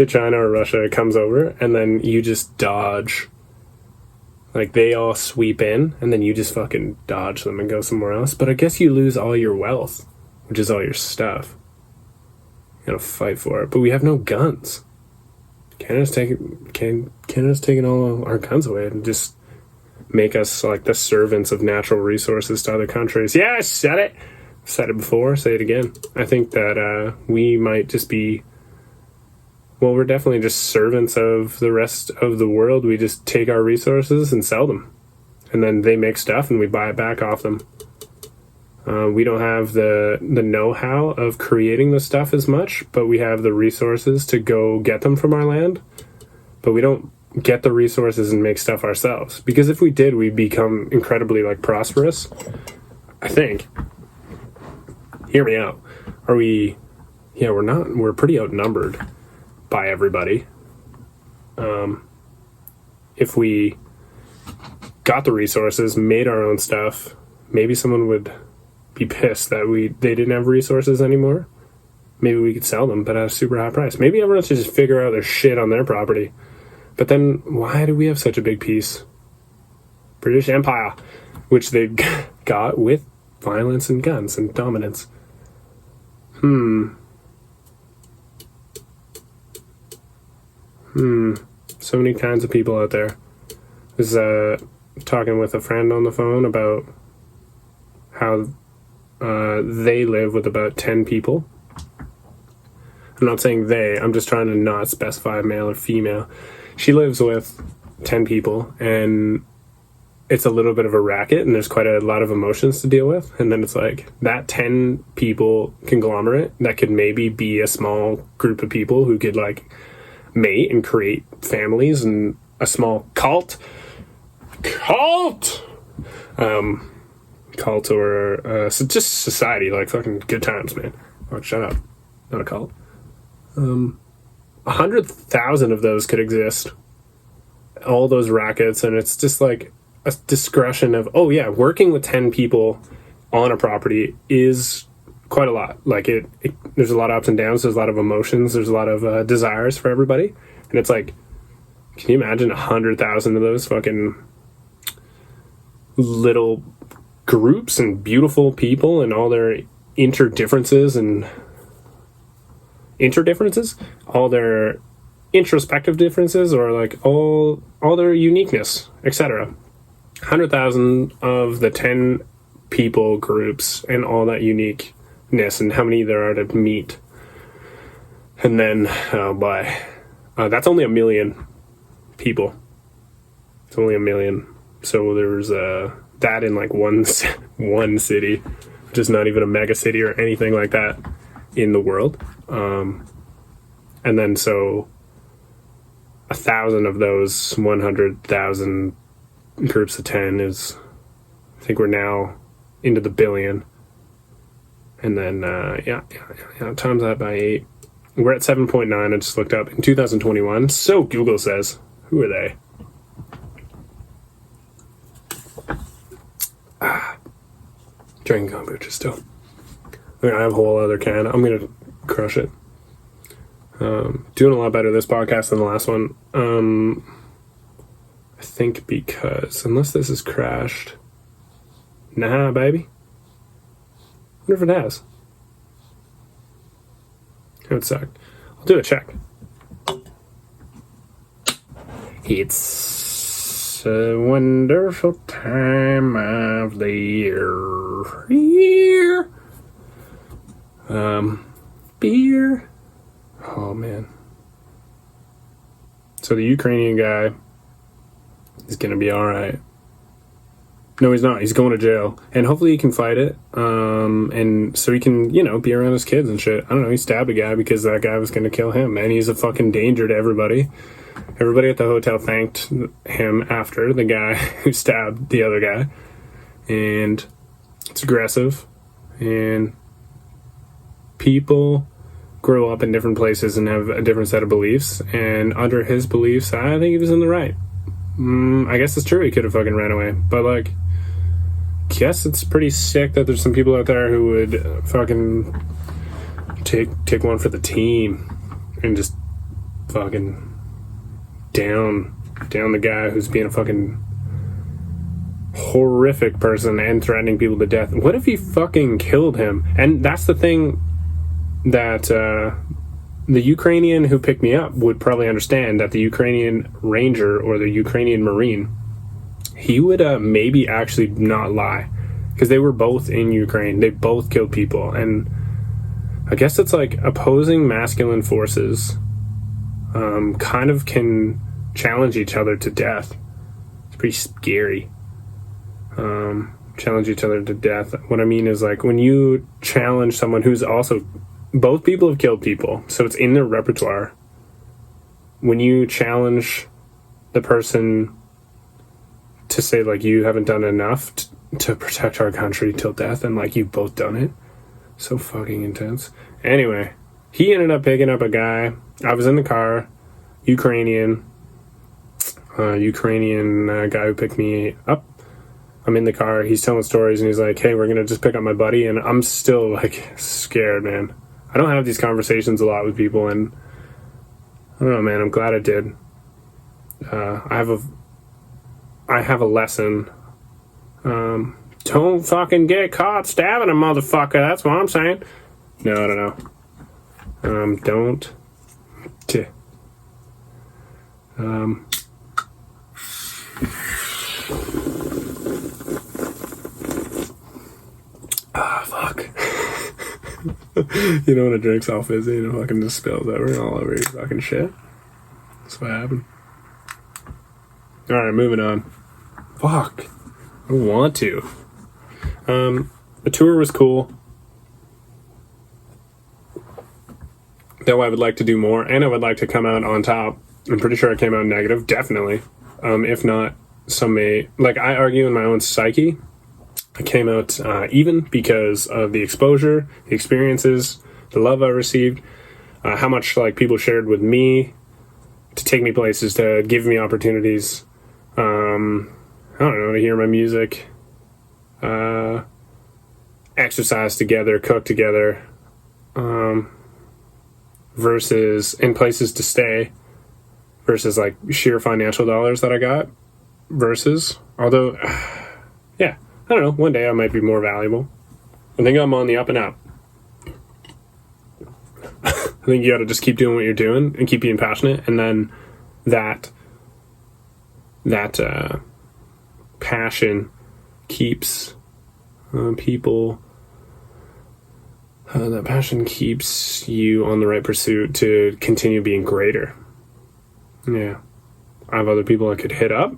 China or Russia comes over, and then you just dodge. Like, they all sweep in, and then you just fucking dodge them and go somewhere else. But I guess you lose all your wealth, which is all your stuff. You gotta fight for it. But we have no guns. Canada's taking all our guns away and just make us, like, the servants of natural resources to other countries. Yeah, I said it! Said it before, say it again. I think that we might just be... Well, we're definitely just servants of the rest of the world. We just take our resources and sell them. And then they make stuff and we buy it back off them. We don't have the know-how of creating the stuff as much, but we have the resources to go get them from our land. But we don't get the resources and make stuff ourselves. Because if we did, we'd become incredibly, like, prosperous. I think. Hear me out. Are we... Yeah, we're not... We're pretty outnumbered by everybody. If we got the resources, made our own stuff, maybe someone would be pissed that they didn't have resources anymore. Maybe we could sell them, but at a super high price. Maybe everyone should just figure out their shit on their property. But then, why do we have such a big piece? British Empire, which they got with violence and guns and dominance. So many kinds of people out there. I was talking with a friend on the phone about how they live with about 10 people. I'm not saying they, I'm just trying to not specify male or female. She lives with 10 people, and it's a little bit of a racket, and there's quite a lot of emotions to deal with. And then it's like that 10 people conglomerate that could maybe be a small group of people who could, like, mate and create families and a small cult or just society, like, fucking good times, man. Oh, shut up. Not a cult. 100,000 of those could exist. All those rackets, and it's just like a discretion of, oh yeah, working with 10 people on a property is quite a lot. Like, there's a lot of ups and downs, there's a lot of emotions, there's a lot of desires for everybody. And it's like, can you imagine 100,000 of those fucking little groups and beautiful people and all their interdifferences, all their introspective differeness, or like all their uniqueness, etc. 100,000 of the 10 people groups and all that uniqueness, and how many there are to meet. And then, that's only 1 million people. It's only 1 million. So there's that in like one city, which is not even a mega city or anything like that in the world. And then so 1,000 of those 100,000 groups of 10 is, I think we're now into the billion. And then, times that by 8. We're at 7.9. I just looked up in 2021. So Google says, who are they? Drinking kombucha still. I have a whole other can. I'm going to crush it. Doing a lot better this podcast than the last one. I think because, unless this has crashed. Nah, baby. Wonder if it has. It would suck. I'll do a check. It's a wonderful time of the year. Beer. Oh, man. So the Ukrainian guy is going to be all right. No, he's not. He's going to jail. And hopefully he can fight it. And so he can, be around his kids and shit. I don't know. He stabbed a guy because that guy was going to kill him. And he's a fucking danger to everybody. Everybody at the hotel thanked him after, the guy who stabbed the other guy. And it's aggressive. And people grow up in different places and have a different set of beliefs. And under his beliefs, I think he was in the right. I guess it's true. He could have fucking ran away. But, guess it's pretty sick that there's some people out there who would fucking take one for the team and just fucking down the guy who's being a fucking horrific person and threatening people to death. What if he fucking killed him? And that's the thing that the Ukrainian who picked me up would probably understand, that the Ukrainian Ranger or the Ukrainian Marine, he would maybe actually not lie, because they were both in Ukraine. They both killed people. And I guess it's like opposing masculine forces kind of can challenge each other to death. It's pretty scary. Challenge each other to death. What I mean is, when you challenge someone who's also, both people have killed people, so it's in their repertoire. When you challenge the person to say, you haven't done enough to protect our country till death, and, you've both done it. So fucking intense. Anyway, he ended up picking up a guy. I was in the car, Ukrainian guy who picked me up. I'm in the car, he's telling stories, and he's like, hey, we're gonna just pick up my buddy, and I'm still, scared, man. I don't have these conversations a lot with people, and I don't know, man, I'm glad I did. I have a lesson. Don't fucking get caught stabbing a motherfucker, that's what I'm saying. No, I don't know. Don't. Fuck. You know when a drink's all fizzy and it fucking just spills all over your fucking shit? That's what happened. Alright, moving on. Fuck. I don't want to. The tour was cool. Though I would like to do more, and I would like to come out on top. I'm pretty sure I came out negative, definitely. If not, some may... I argue in my own psyche, I came out even because of the exposure, the experiences, the love I received, how much people shared with me to take me places, to give me opportunities, I don't know, to hear my music, exercise together, cook together, versus in places to stay, versus sheer financial dollars that I got, versus, although, yeah, I don't know, one day I might be more valuable. I think I'm on the up and up. I think you gotta just keep doing what you're doing and keep being passionate, and then that passion keeps people, that passion keeps you on the right pursuit to continue being greater. Yeah. I have other people I could hit up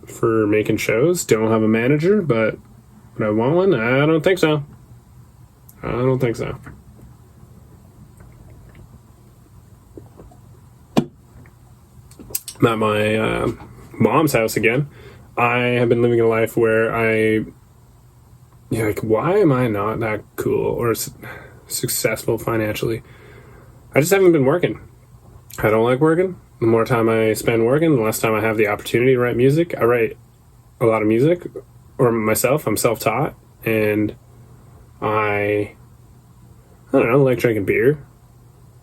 for making shows. Don't have a manager, but would I want one? I don't think so. I'm at my mom's house again. I have been living a life where like, why am I not that cool or successful financially? I just haven't been working. I don't like working. The more time I spend working, the less time I have the opportunity to write music. I write a lot of music, or myself. I'm self-taught, and I don't know, like drinking beer,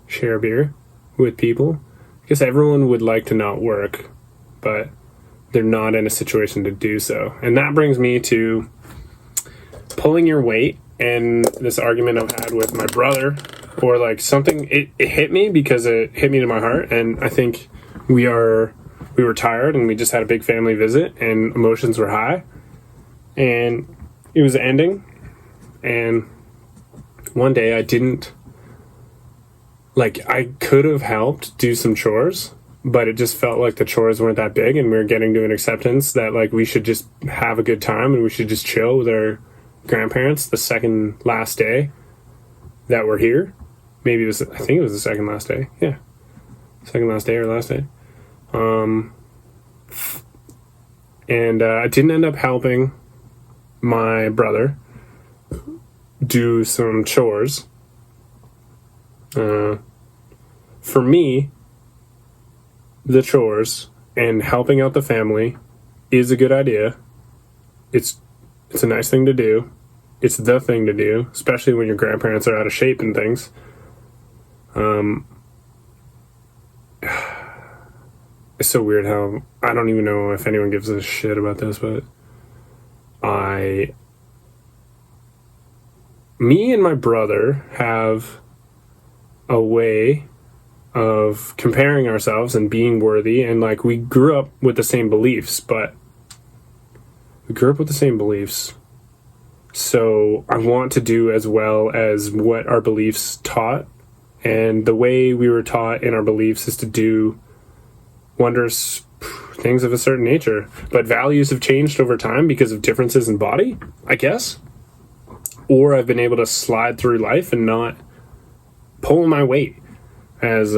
share beer with people. I guess everyone would like to not work, but they're not in a situation to do so. And that brings me to pulling your weight and this argument I've had with my brother, or like something, it hit me because it hit me to my heart. And I think we were tired and we just had a big family visit and emotions were high and it was ending. And one day I could have helped do some chores, but it just felt like the chores weren't that big, and we were getting to an acceptance that like we should just have a good time and we should just chill with our grandparents the second last day that we're here. I think it was the second last day. Yeah. Second last day or last day. And I didn't end up helping my brother do some chores. For me, the chores and helping out the family is a good idea. It's a nice thing to do. It's the thing to do, especially when your grandparents are out of shape and things. It's so weird how I don't even know if anyone gives a shit about this, but me and my brother have a way of comparing ourselves and being worthy, and like we grew up with the same beliefs, so I want to do as well as what our beliefs taught, and the way we were taught in our beliefs is to do wondrous things of a certain nature, but values have changed over time because of differences in body, I guess, or I've been able to slide through life and not pull my weight, as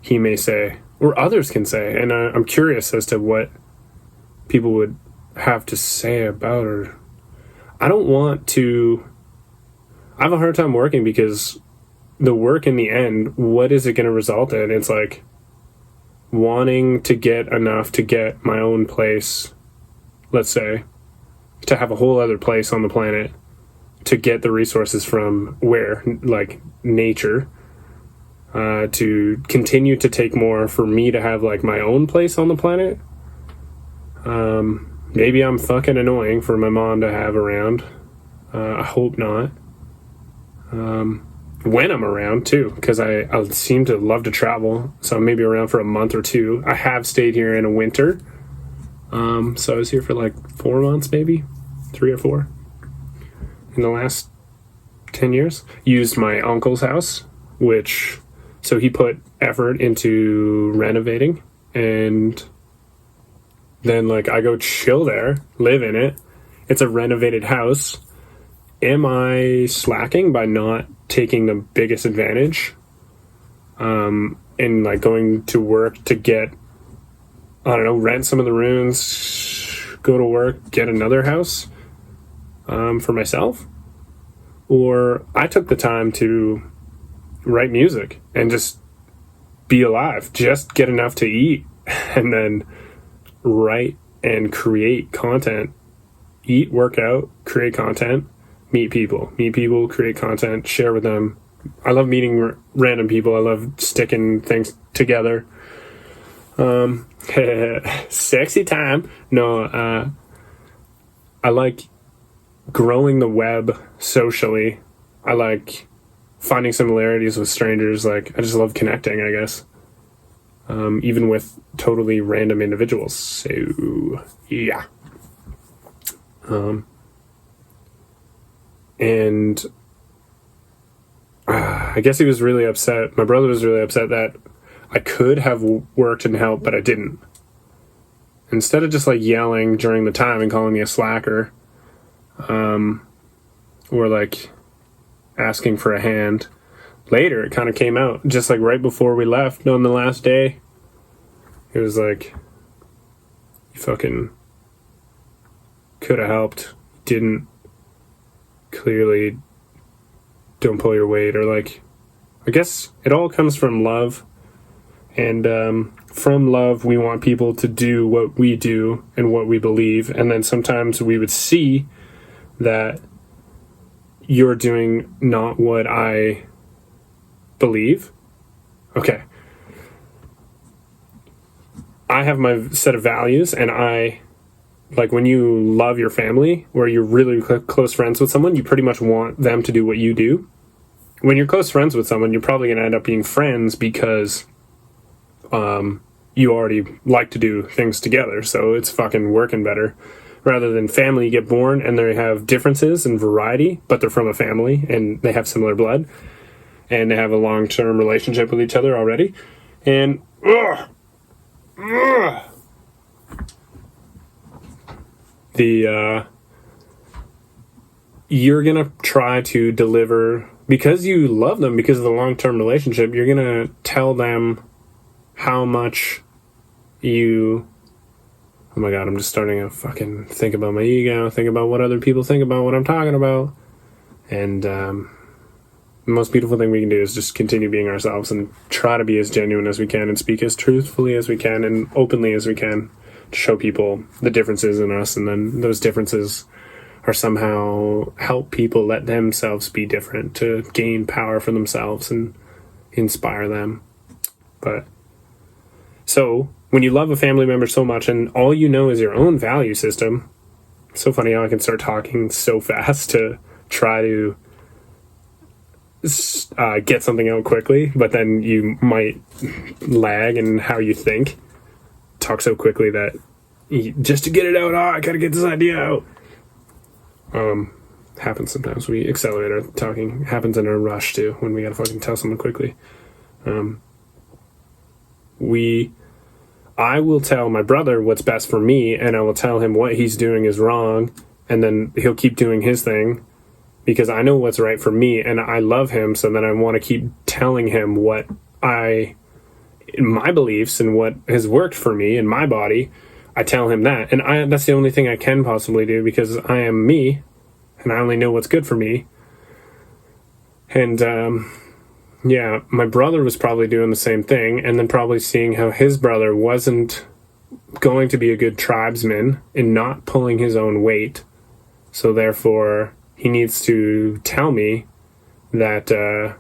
he may say, or others can say. And I'm curious as to what people would have to say about her. I have a hard time working because the work in the end, what is it going to result in? It's like wanting to get enough to get my own place, let's say, to have a whole other place on the planet, to get the resources from where, like nature, to continue to take more for me to have like my own place on the planet. Maybe I'm fucking annoying for my mom to have around. I hope not. When I'm around too, because I seem to love to travel, so I'm maybe around for a month or two. I have stayed here in a winter, so I was here for like 4 months, maybe 3 or 4 in the last 10 years. Used my uncle's house, so he put effort into renovating, and then like I go chill there, live in it. It's a renovated house. Am I slacking by not taking the biggest advantage? And like going to work to get, I don't know, rent some of the rooms, go to work, get another house for myself? Or I took the time to write music and just be alive, just get enough to eat, and then write and create content. Eat, work out, create content, meet people, create content, share with them. I love meeting random people. I love sticking things together. Sexy time. No, I like growing the web socially. I like finding similarities with strangers. Like, I just love connecting, I guess. Even with totally random individuals. So, yeah. And I guess he was really upset. My brother was really upset that I could have worked and helped, but I didn't. Instead of just like yelling during the time and calling me a slacker, or like asking for a hand, later it kind of came out, just like right before we left on the last day. It was like, you fucking could have helped, didn't, clearly don't pull your weight, or like, I guess it all comes from love. And from love, we want people to do what we do and what we believe. And then sometimes we would see that you're doing not what I believe. Okay. I have my set of values, and like when you love your family, or you're really close friends with someone, you pretty much want them to do what you do. When you're close friends with someone, you're probably going to end up being friends because you already like to do things together, so it's fucking working better. Rather than family, you get born and they have differences and variety, but they're from a family and they have similar blood and they have a long-term relationship with each other already. And you're gonna try to deliver, because you love them, because of the long-term relationship, you're gonna tell them how much you... Oh my god, I'm just starting to fucking think about my ego, think about what other people think about what I'm talking about. And the most beautiful thing we can do is just continue being ourselves and try to be as genuine as we can and speak as truthfully as we can and openly as we can to show people the differences in us. And then those differences are somehow help people let themselves be different, to gain power for themselves and inspire them. But so when you love a family member so much and all you know is your own value system, it's so funny how I can start talking so fast to try to get something out quickly, but then you might lag in how you think. Talk so quickly that just to get it out, I gotta get this idea out. Happens sometimes. We accelerate our talking. Happens in a rush too, when we gotta fucking tell someone quickly. I will tell my brother what's best for me, and I will tell him what he's doing is wrong, and then he'll keep doing his thing because I know what's right for me, and I love him, so then I want to keep telling him what my beliefs and what has worked for me in my body. I tell him that, and that's the only thing I can possibly do, because I am me, and I only know what's good for me. And yeah, my brother was probably doing the same thing, and then probably seeing how his brother wasn't going to be a good tribesman and not pulling his own weight. So therefore, he needs to tell me that I'm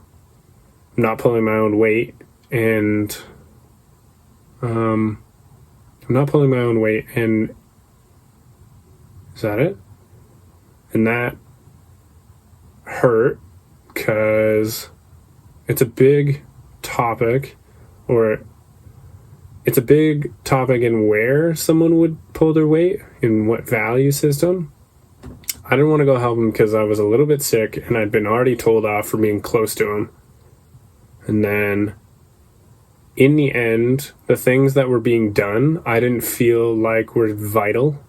not pulling my own weight, and I'm not pulling my own weight, and is that it? And that hurt, because it's a big topic, or it's a big topic in where someone would pull their weight, in what value system. I didn't want to go help him because I was a little bit sick and I'd been already told off for being close to him. And then in the end, the things that were being done, I didn't feel like were vital,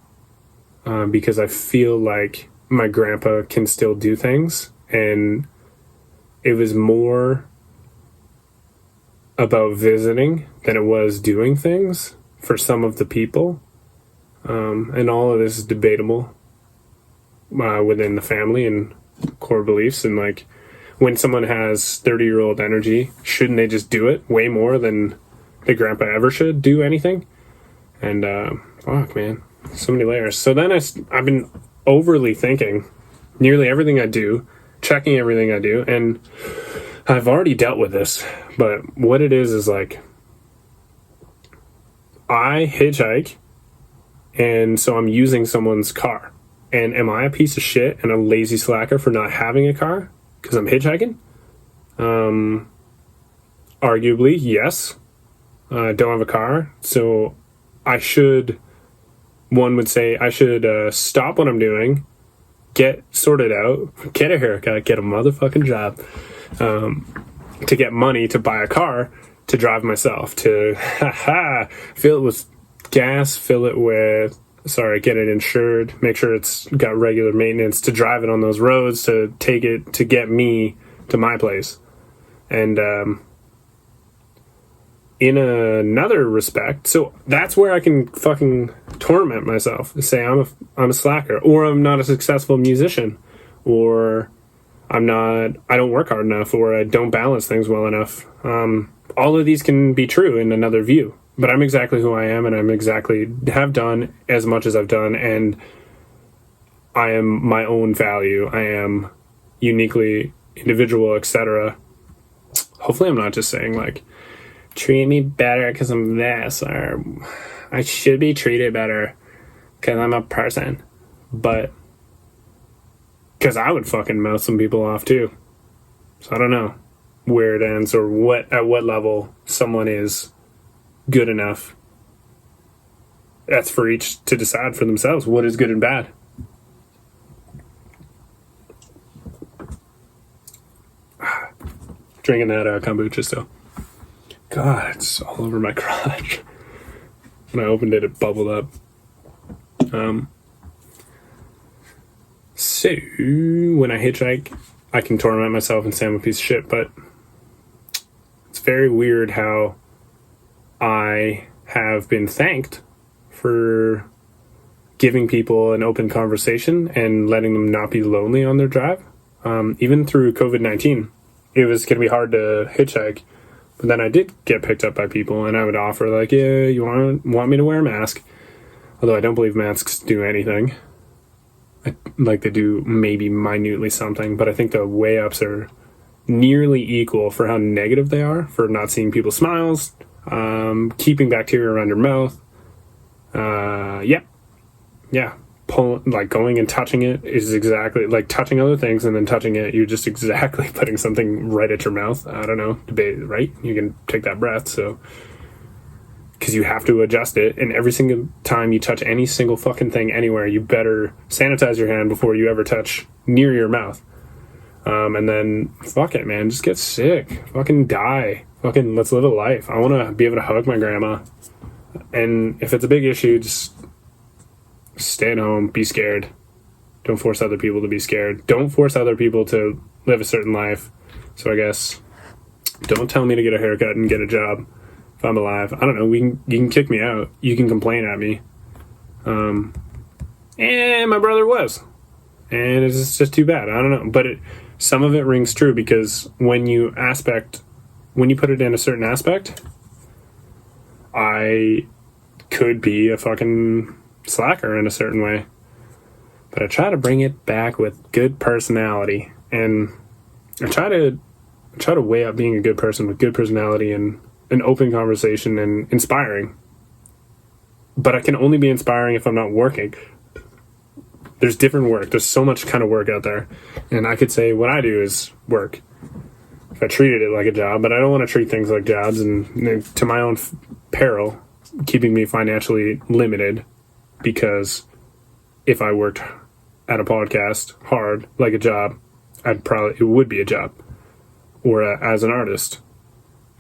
because I feel like my grandpa can still do things, and it was more about visiting than it was doing things for some of the people. And all of this is debatable within the family and core beliefs. And like, when someone has 30-year-old energy, shouldn't they just do it way more than the grandpa ever should do anything? And fuck, man, so many layers. So then I've been overly thinking nearly everything I do, checking everything I do, and I've already dealt with this, but what it is like, I hitchhike, and so I'm using someone's car. And am I a piece of shit and a lazy slacker for not having a car because I'm hitchhiking? Arguably, yes. I don't have a car, so one would say I should stop what I'm doing, get sorted out, get a haircut, get a motherfucking job, to get money to buy a car, to drive myself, to fill it with gas, get it insured, make sure it's got regular maintenance, to drive it on those roads, to take it, to get me to my place. And in another respect, so that's where I can fucking torment myself. Say I'm a slacker, or I'm not a successful musician, or I don't work hard enough, or I don't balance things well enough. All of these can be true in another view, but I'm exactly who I am, and have done as much as I've done, and I am my own value. I am uniquely individual, etc. Hopefully I'm not just saying like, treat me better because I'm this, or I should be treated better because I'm a person. But because I would fucking mouth some people off too. So I don't know where it ends, or at what level someone is good enough. That's for each to decide for themselves what is good and bad. Drinking that kombucha still. God, it's all over my crotch. When I opened it, it bubbled up. So, when I hitchhike, I can torment myself and say I'm a piece of shit, but it's very weird how I have been thanked for giving people an open conversation and letting them not be lonely on their drive. Even through COVID-19, it was going to be hard to hitchhike. But then I did get picked up by people, and I would offer, like, yeah, you want me to wear a mask? Although I don't believe masks do anything. Like, they do maybe minutely something, but I think the way-ups are nearly equal for how negative they are, for not seeing people's smiles, keeping bacteria around your mouth. Yeah. Going and touching it is exactly like touching other things, and then touching it, you're just exactly putting something right at your mouth. I don't know, debate, right? You can take that breath, so because you have to adjust it, and every single time you touch any single fucking thing anywhere, you better sanitize your hand before you ever touch near your mouth. And then fuck it, man, just get sick, fucking die, fucking let's live a life. I want to be able to hug my grandma, and if it's a big issue, just stay at home, be scared. Don't force other people to be scared. Don't force other people to live a certain life. So I guess don't tell me to get a haircut and get a job if I'm alive. I don't know. You can kick me out. You can complain at me. And my brother was. And it's just too bad. I don't know. But some of it rings true, because when you put it in a certain aspect, I could be a fucking slacker in a certain way, but I try to bring it back with good personality, and I try to weigh up being a good person with good personality and an open conversation and inspiring. But I can only be inspiring if I'm not working. There's different work. There's so much kind of work out there, and I could say what I do is work if I treated it like a job, but I don't want to treat things like jobs, and to my own peril, keeping me financially limited. Because if I worked at a podcast hard like a job, it would be a job, or as an artist.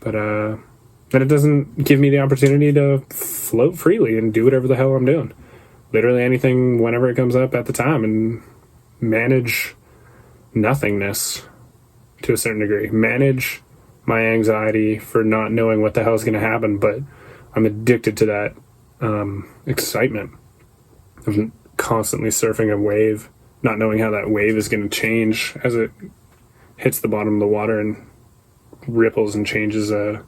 But then it doesn't give me the opportunity to float freely and do whatever the hell I'm doing. Literally anything whenever it comes up at the time, and manage nothingness to a certain degree. Manage my anxiety for not knowing what the hell is going to happen, but I'm addicted to that excitement of constantly surfing a wave, not knowing how that wave is going to change as it hits the bottom of the water and ripples and changes the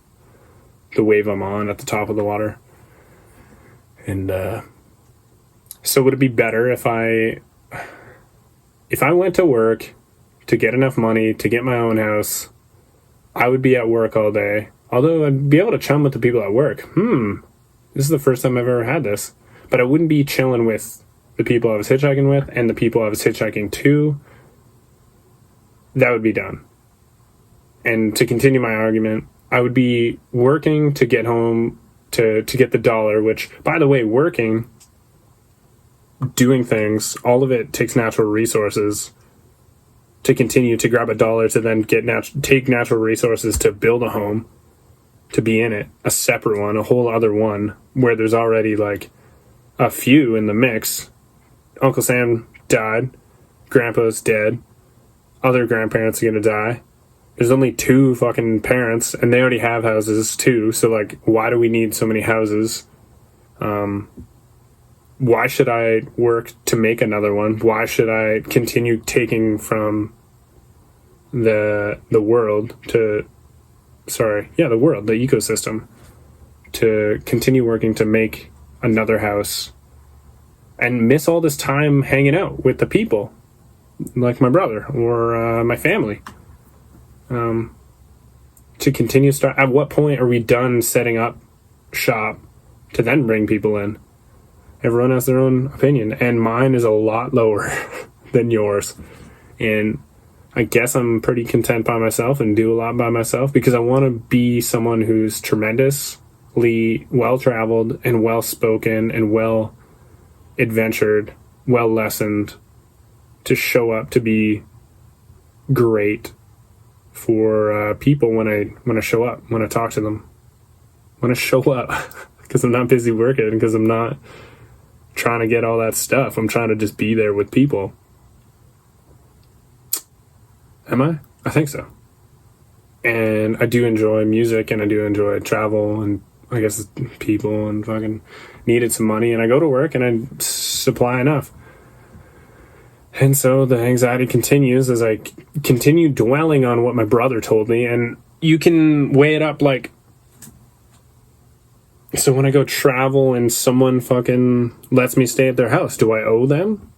wave I'm on at the top of the water. And so would it be better if I went to work to get enough money to get my own house? I would be at work all day, although I'd be able to chum with the people at work. This is the first time I've ever had this. But I wouldn't be chilling with the people I was hitchhiking with and the people I was hitchhiking to. That would be done. And to continue my argument, I would be working to get home to get the dollar, which, by the way, working, doing things, all of it takes natural resources to continue to grab a dollar to then take natural resources to build a home, to be in it, a separate one, a whole other one, where there's already like a few in the mix. Uncle Sam died, Grandpa's dead, other grandparents are gonna die, there's only 2 fucking parents, and they already have houses too, so, like, why do we need so many houses? Why should I work to make another one? Why should I continue taking from the world the world, the ecosystem, to continue working to make another house and miss all this time hanging out with the people, like my brother or my family? To continue at what point are we done setting up shop to then bring people in? Everyone has their own opinion, and mine is a lot lower than yours. And I guess I'm pretty content by myself and do a lot by myself because I want to be someone who's tremendously well-traveled and well-spoken and well-adventured, well-lessoned, to show up to be great for people when I show up, when I talk to them, when I show up, because I'm not busy working, because I'm not trying to get all that stuff. I'm trying to just be there with people. Am I? I think so. And I do enjoy music, and I do enjoy travel, and I guess people, and fucking needed some money, and I go to work and I supply enough. And so the anxiety continues as I continue dwelling on what my brother told me, and you can weigh it up like, so when I go travel and someone fucking lets me stay at their house, do I owe them?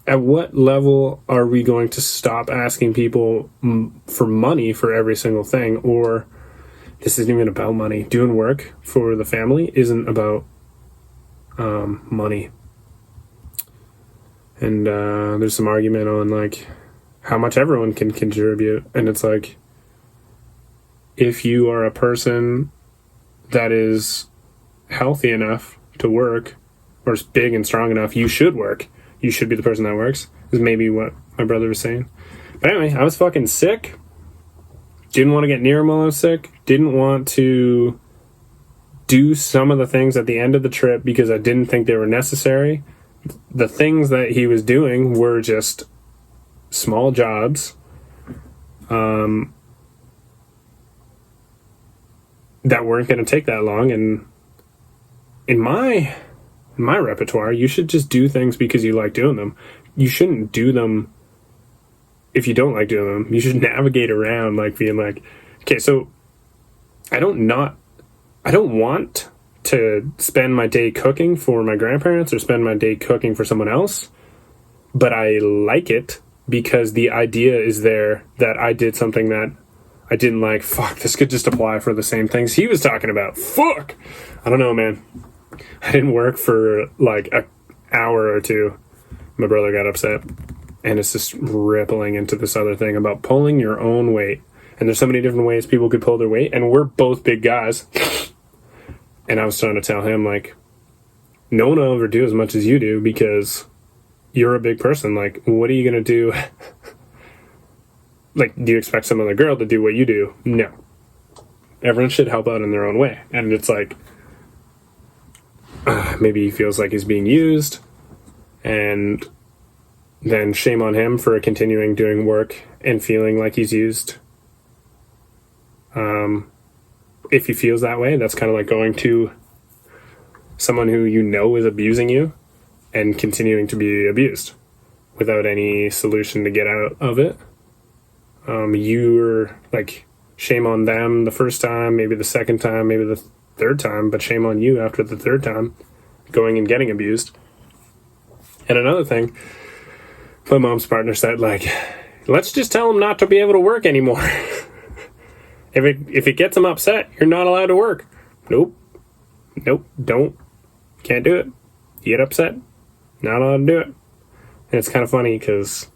At what level are we going to stop asking people for money for every single thing? Or this isn't even about money. Doing work for the family isn't about money. And there's some argument on like how much everyone can contribute. And it's like, if you are a person that is healthy enough to work, or is big and strong enough, you should work. You should be the person that works, is maybe what my brother was saying. But anyway, I was fucking sick. Didn't want to get near him while I was sick. Didn't want to do some of the things at the end of the trip because I didn't think they were necessary. The things that he was doing were just small jobs that weren't going to take that long. And in my repertoire, you should just do things because you like doing them. You shouldn't do them if you don't like doing them. You should navigate around like being like, okay, so I don't want to spend my day cooking for my grandparents or spend my day cooking for someone else, but I like it because the idea is there that I did something that I didn't like. Fuck, this could just apply for the same things he was talking about. Fuck! I don't know, man. I didn't work for like an hour or two. My brother got upset, and it's just rippling into this other thing about pulling your own weight. And there's so many different ways people could pull their weight, and we're both big guys. And I was trying to tell him, like, no one will ever do as much as you do because you're a big person. Like, what are you going to do? Like, do you expect some other girl to do what you do? No. Everyone should help out in their own way. And it's like, maybe he feels like he's being used, and then shame on him for continuing doing work and feeling like he's used. If he feels that way, that's kind of like going to someone who you know is abusing you and continuing to be abused without any solution to get out of it. You're like, shame on them the first time, maybe the second time, maybe the third time, but shame on you after the third time going and getting abused. And another thing, my mom's partner said, like, let's just tell him not to be able to work anymore. If it gets him upset, you're not allowed to work. Nope, don't, can't do it. You get upset, not allowed to do it. And it's kind of funny because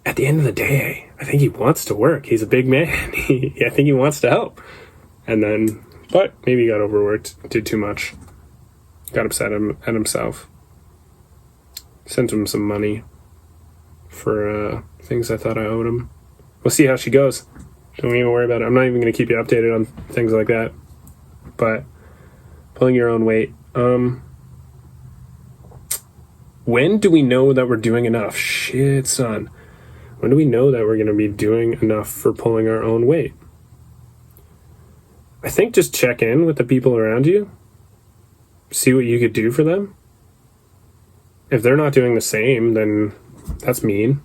at the end of the day, I think he wants to work. He's a big man. I think he wants to help. And then, but maybe he got overworked, did too much, got upset at himself. Sent him some money for things I thought I owed him. We'll see how she goes. Don't even worry about it. I'm not even going to keep you updated on things like that. But pulling your own weight. When do we know that we're doing enough? Shit, son. When do we know that we're going to be doing enough for pulling our own weight? I think just check in with the people around you. See what you could do for them. If they're not doing the same, then that's mean.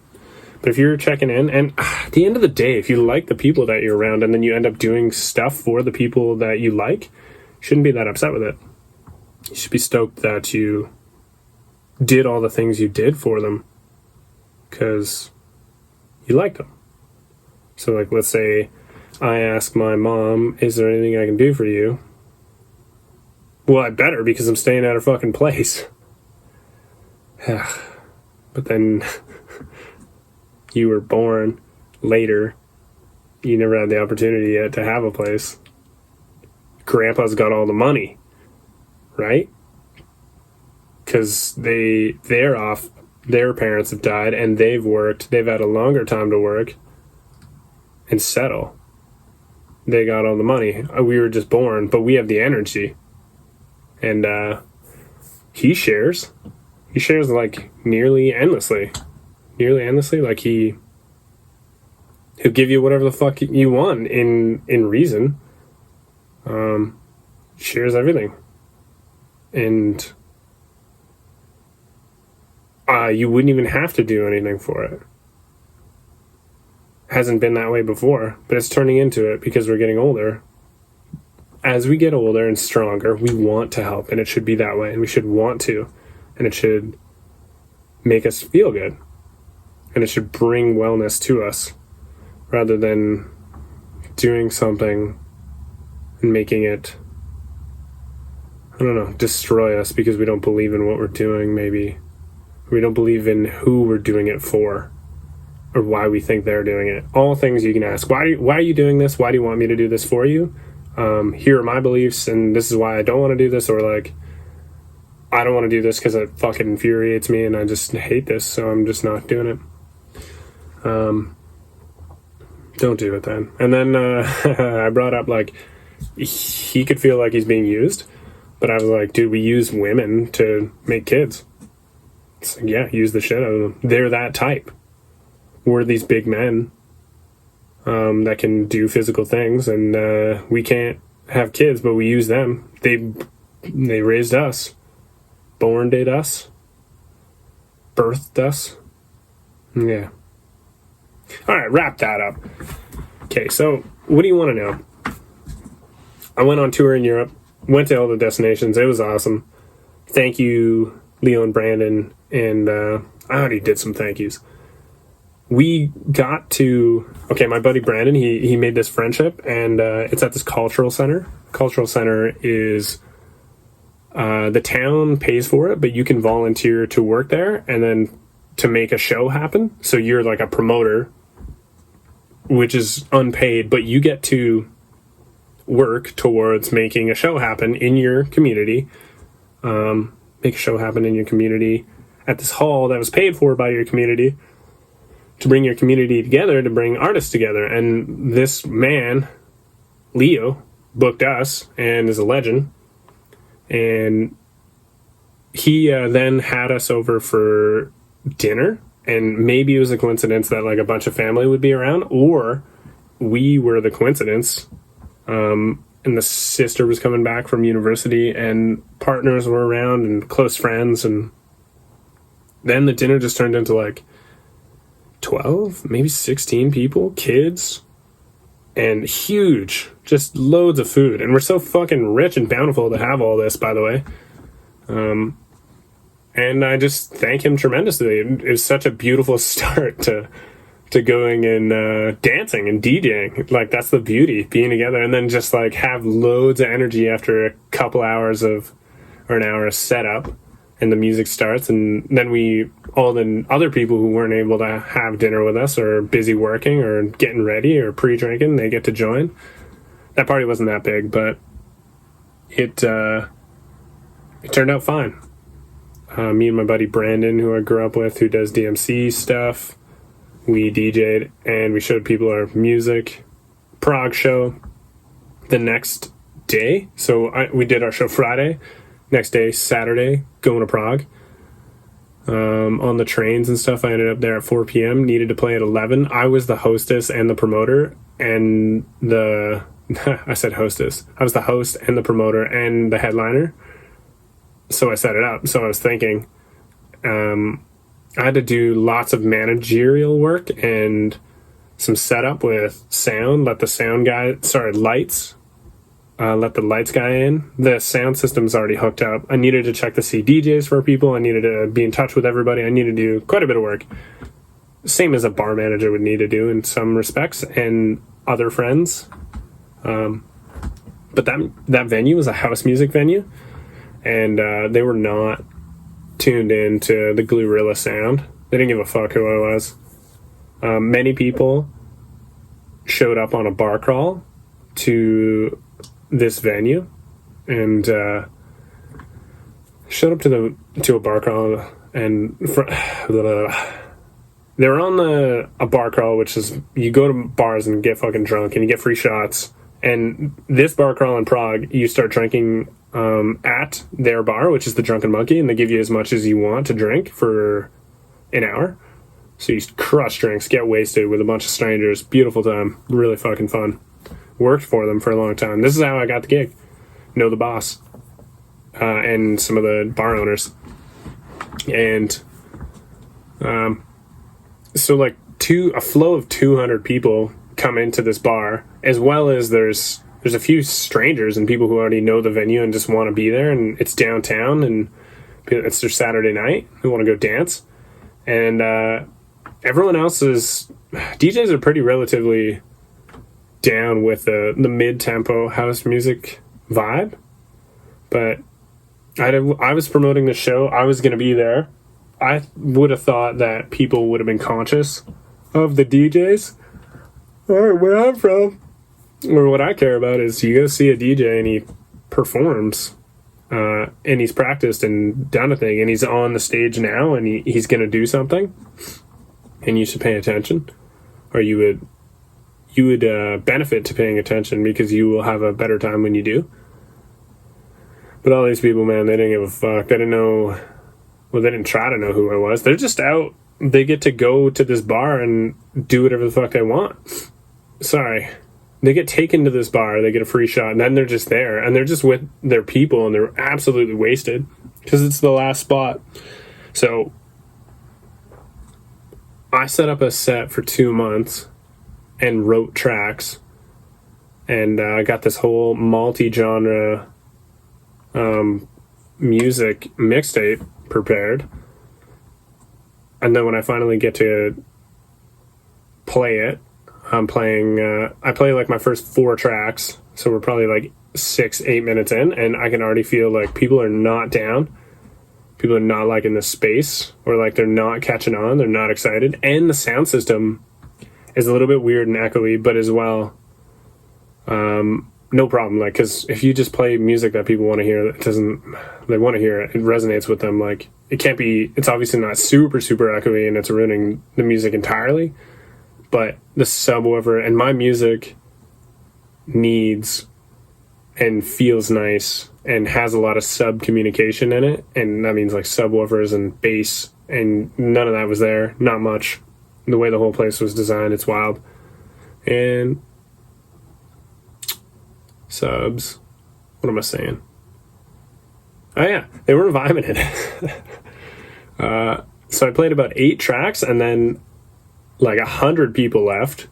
But if you're checking in, and at the end of the day, if you like the people that you're around and then you end up doing stuff for the people that you like, you shouldn't be that upset with it. You should be stoked that you did all the things you did for them because you like them. So, like, let's say I ask my mom, is there anything I can do for you? Well, I better, because I'm staying at her fucking place. But then you were born later. You never had the opportunity yet to have a place. Grandpa's got all the money, right? Because they're off. Their parents have died and they've worked. They've had a longer time to work and settle. They got all the money. We were just born, but we have the energy. And he shares. He shares like nearly endlessly. Like he'll give you whatever the fuck you want in reason. Shares everything. And you wouldn't even have to do anything for it. Hasn't been that way before, but it's turning into it because we're getting older. As we get older and stronger, we want to help, and it should be that way, and we should want to, and it should make us feel good, and it should bring wellness to us, rather than doing something and making it, I don't know, destroy us because we don't believe in what we're doing, maybe. We don't believe in who we're doing it for, or why we think they're doing it. All things you can ask. Why are you doing this? Why do you want me to do this for you? Here are my beliefs, and this is why I don't want to do this, or like, I don't want to do this because it fucking infuriates me and I just hate this, so I'm just not doing it. Don't do it then. And then I brought up, like, he could feel like he's being used, but I was like, dude, we use women to make kids. It's like, yeah, use the shit out of them. They're that type. We're these big men that can do physical things, and we can't have kids, but we use them. They raised us, born did us, birthed us. Yeah. All right, wrap that up. Okay, so what do you want to know? I went on tour in Europe, went to all the destinations. It was awesome. Thank you, Leo and Brandon, and I already did some thank yous. We got to, my buddy Brandon, he made this friendship, and it's at this cultural center. Cultural center is, the town pays for it, but you can volunteer to work there and then to make a show happen. So you're like a promoter, which is unpaid, but you get to work towards making a show happen in your community. Make a show happen in your community at this hall that was paid for by your community, to bring your community together, to bring artists together. And this man, Leo, booked us and is a legend. And he then had us over for dinner. And maybe it was a coincidence that like a bunch of family would be around, or we were the coincidence. And the sister was coming back from university and partners were around and close friends. And then the dinner just turned into like 12, maybe 16 people, kids, and huge, just loads of food. And we're so fucking rich and bountiful to have all this, by the way. And I just thank him tremendously. It was such a beautiful start to going and dancing and DJing. Like, that's the beauty, being together, and then just like have loads of energy after a couple hours or an hour of setup. And the music starts, and then all the other people who weren't able to have dinner with us or busy working or getting ready or pre-drinking, they get to join. That party wasn't that big, but it turned out fine. Me and my buddy Brandon, who I grew up with, who does DMC stuff, we DJ'd and we showed people our music. Prague show the next day. So we did our show Friday. Next day, Saturday, going to Prague. on the trains and stuff. I ended up there at 4 p.m., needed to play at 11. I was the hostess and the promoter and I said hostess. I was the host and the promoter and the headliner. So I set it up. So I was thinking, I had to do lots of managerial work and some setup with sound. Let the lights guy in. The sound system's already hooked up. I needed to check to see DJs for people. I needed to be in touch with everybody. I needed to do quite a bit of work. Same as a bar manager would need to do in some respects, and other friends. But that venue was a house music venue, and they were not tuned in to the Glorilla sound. They didn't give a fuck who I was. Many people showed up on a bar crawl to this venue, and showed up to a bar crawl, and they were on a bar crawl, which is you go to bars and get fucking drunk and you get free shots. And this bar crawl in Prague, you start drinking at their bar, which is the Drunken Monkey, and they give you as much as you want to drink for an hour. So you crush drinks, get wasted with a bunch of strangers. Beautiful time. Really fucking fun. Worked for them for a long time. This is how I got the gig. Know the boss. And some of the bar owners. And so like a flow of 200 people come into this bar, as well as there's a few strangers and people who already know the venue and just want to be there, and it's downtown and it's their Saturday night who want to go dance. And everyone else DJs are pretty relatively down with the mid-tempo house music vibe, but I was promoting the show. I was going to be there. I would have thought that people would have been conscious of the DJs. All right, where I'm from, or what I care about is you go see a DJ and he performs, and he's practiced and done a thing, and he's on the stage now, and he's going to do something, and you should pay attention, or you would benefit to paying attention because you will have a better time when you do. But all these people, man, they didn't give a fuck. They didn't know. Well, they didn't try to know who I was. They're just out. They get to go to this bar and do whatever the fuck they want. Sorry. They get taken to this bar, they get a free shot, and then they're just there. And they're just with their people, and they're absolutely wasted because it's the last spot. So I set up a set for 2 months and wrote tracks. And I got this whole multi-genre music mixtape prepared, and then when I finally get to play it, I play like my first 4 tracks, so we're probably like 6-8 minutes in, and I can already feel like people are not down, people are not liking the space, or like they're not catching on, they're not excited, and the sound system is a little bit weird and echoey, but as well no problem, like, because if you just play music that people want to hear, they want to hear it, it resonates with them. Like, it's obviously not super echoey and it's ruining the music entirely, but the subwoofer, and my music needs and feels nice and has a lot of sub communication in it, and that means like subwoofers and bass, and none of that was there, not much. The way the whole place was designed, it's wild. And subs. What am I saying? Oh yeah, they were vibing it. So I played about 8 tracks, and then like 100 people left.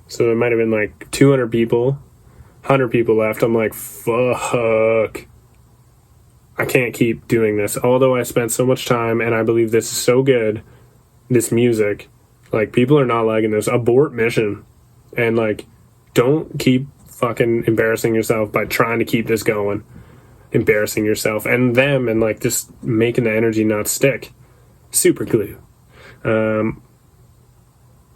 So there might have been like 200 people, 100 people left. I'm like, fuck. I can't keep doing this. Although I spent so much time, and I believe this is so good, this music, like, people are not liking this. Abort mission. And like, don't keep fucking embarrassing yourself by trying to keep this going, embarrassing yourself and them, and like just making the energy not stick. Super glue.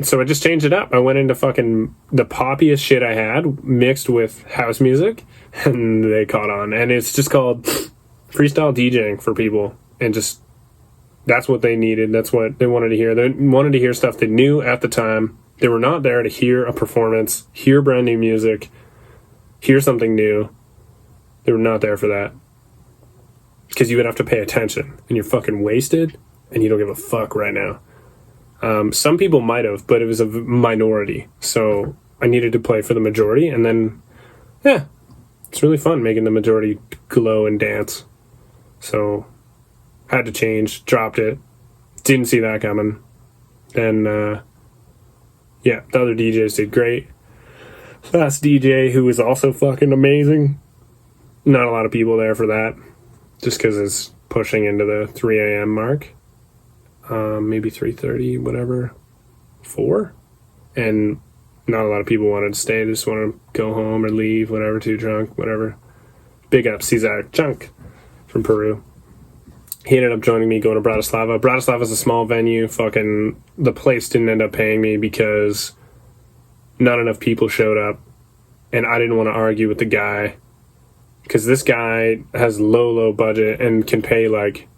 So I just changed it up. I went into fucking the poppiest shit I had mixed with house music, and they caught on. And it's just called freestyle DJing for people, and just that's what they needed. That's what they wanted to hear. They wanted to hear stuff they knew at the time. They were not there to hear a performance, hear brand new music, hear something new. They were not there for that. Because you would have to pay attention, and you're fucking wasted, and you don't give a fuck right now. Some people might have, but it was a minority. So I needed to play for the majority, and then, yeah, it's really fun making the majority glow and dance. So had to change, dropped it, didn't see that coming. Then, yeah, the other DJs did great. Last DJ, who was also fucking amazing. Not a lot of people there for that, just because it's pushing into the 3 a.m. mark. Maybe 3:30, whatever, 4. And not a lot of people wanted to stay. They just wanted to go home or leave, whatever, too drunk, whatever. Big up Cesar Chunk from Peru. He ended up joining me going to Bratislava. Bratislava's a small venue. Fucking, the place didn't end up paying me because not enough people showed up. And I didn't want to argue with the guy. Because this guy has low budget and can pay like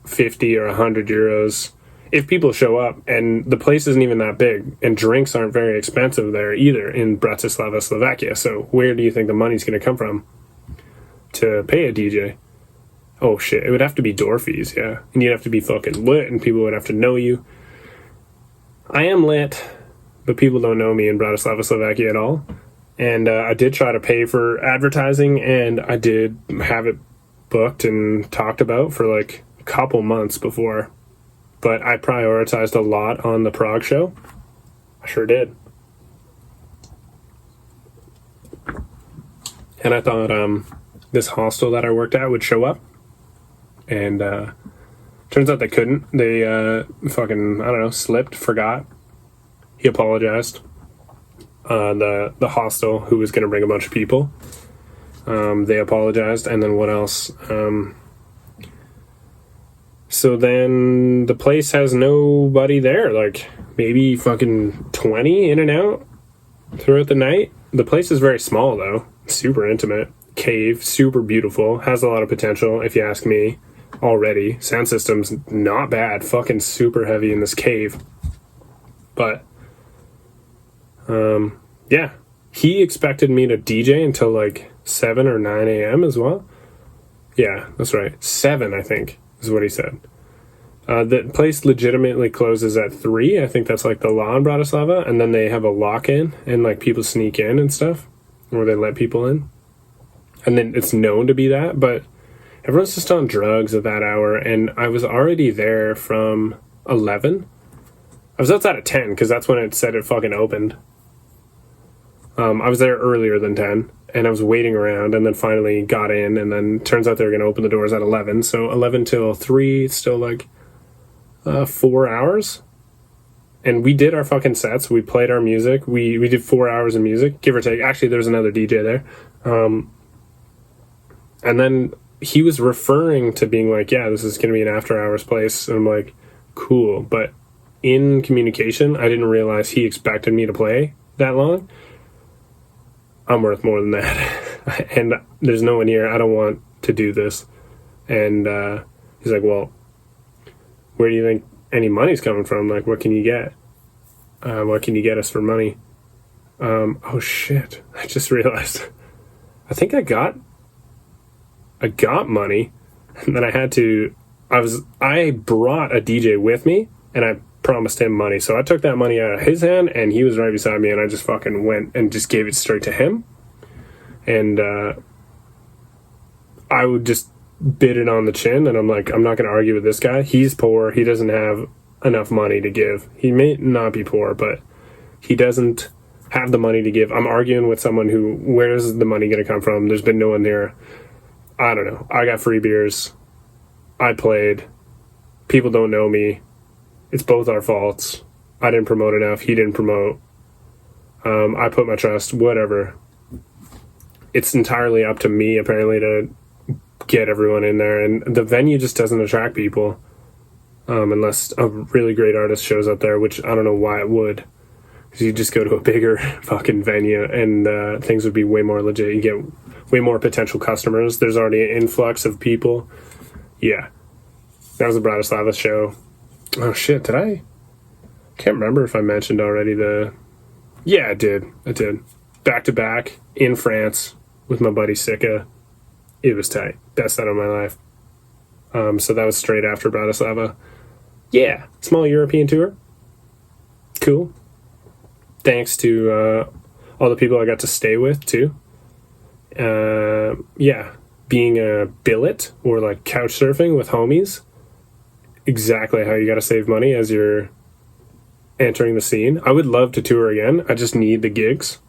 50 or 100 euros if people show up. And the place isn't even that big. And drinks aren't very expensive there either in Bratislava, Slovakia. So where do you think the money's going to come from to pay a DJ? Oh shit, it would have to be door fees, yeah. And you'd have to be fucking lit and people would have to know you. I am lit, but people don't know me in Bratislava, Slovakia at all. And I did try to pay for advertising, and I did have it booked and talked about for like a couple months before. But I prioritized a lot on the Prague show. I sure did. And I thought this hostel that I worked at would show up. And turns out they couldn't. They fucking, I don't know, slipped, forgot. He apologized. The hostel, who was going to bring a bunch of people, they apologized. And then what else? So then the place has nobody there. Like maybe fucking 20 in and out throughout the night. The place is very small though. Super intimate. Cave, super beautiful. Has a lot of potential if you ask me. Already. Sound system's not bad. Fucking super heavy in this cave. But yeah, he expected me to DJ until like 7 or 9 a.m. as well. Yeah, that's right. 7, I think, is what he said. The place legitimately closes at 3. I think that's like the law in Bratislava. And then they have a lock-in and like people sneak in and stuff. Or they let people in. And then it's known to be that. But everyone's just on drugs at that hour. And I was already there from 11. I was outside at 10 because that's when it said it fucking opened. I was there earlier than 10, and I was waiting around, and then finally got in, and then turns out they were going to open the doors at 11, so 11 till 3, it's still like 4 hours, and we did our fucking sets, we played our music, we did 4 hours of music, give or take. Actually, there's another DJ there, and then he was referring to being like, yeah, this is going to be an after-hours place, and I'm like, cool, but in communication, I didn't realize he expected me to play that long. I'm worth more than that. And there's no one here. I don't want to do this. And he's like, well, where do you think any money's coming from? Like, what can you get? What can you get us for money? Oh, shit. I just realized. I think I got money. And then I brought a DJ with me, and I promised him money. So I took that money out of his hand, and he was right beside me, and I just fucking went and just gave it straight to him. And I would just bid it on the chin, and I'm like, I'm not going to argue with this guy. He's poor. He doesn't have enough money to give. He may not be poor, but he doesn't have the money to give. I'm arguing with someone who, where's the money going to come from? There's been no one there. I don't know. I got free beers. I played. People don't know me. It's both our faults. I didn't promote enough. He didn't promote. I put my trust, whatever. It's entirely up to me, apparently, to get everyone in there. And the venue just doesn't attract people unless a really great artist shows up there, which I don't know why it would. Because you just go to a bigger fucking venue and things would be way more legit. You get way more potential customers. There's already an influx of people. Yeah. That was a Bratislava show. Oh shit, did I? Can't remember if I mentioned already Yeah, I did. Back to back in France with my buddy Sika. It was tight. Best night of my life. So that was straight after Bratislava. Yeah, small European tour. Cool. Thanks to all the people I got to stay with, too. Yeah, being a billet or like couch surfing with homies. Exactly how you got to save money as you're entering the scene. I would love to tour again. I just need the gigs.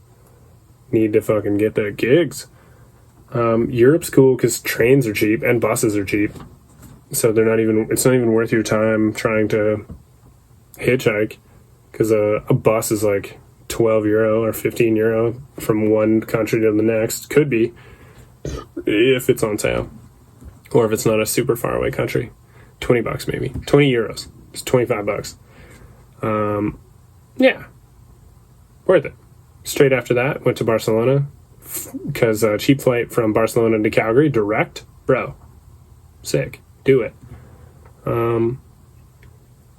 Need to fucking get the gigs. Europe's cool because trains are cheap and buses are cheap. So it's not even worth your time trying to hitchhike, because a bus is like €12 or €15 from one country to the next. Could be, if it's on sale, or if it's not a super far away country. $20 maybe. €20. It's $25. Yeah. Worth it. Straight after that, went to Barcelona, because a cheap flight from Barcelona to Calgary, direct. Bro. Sick. Do it.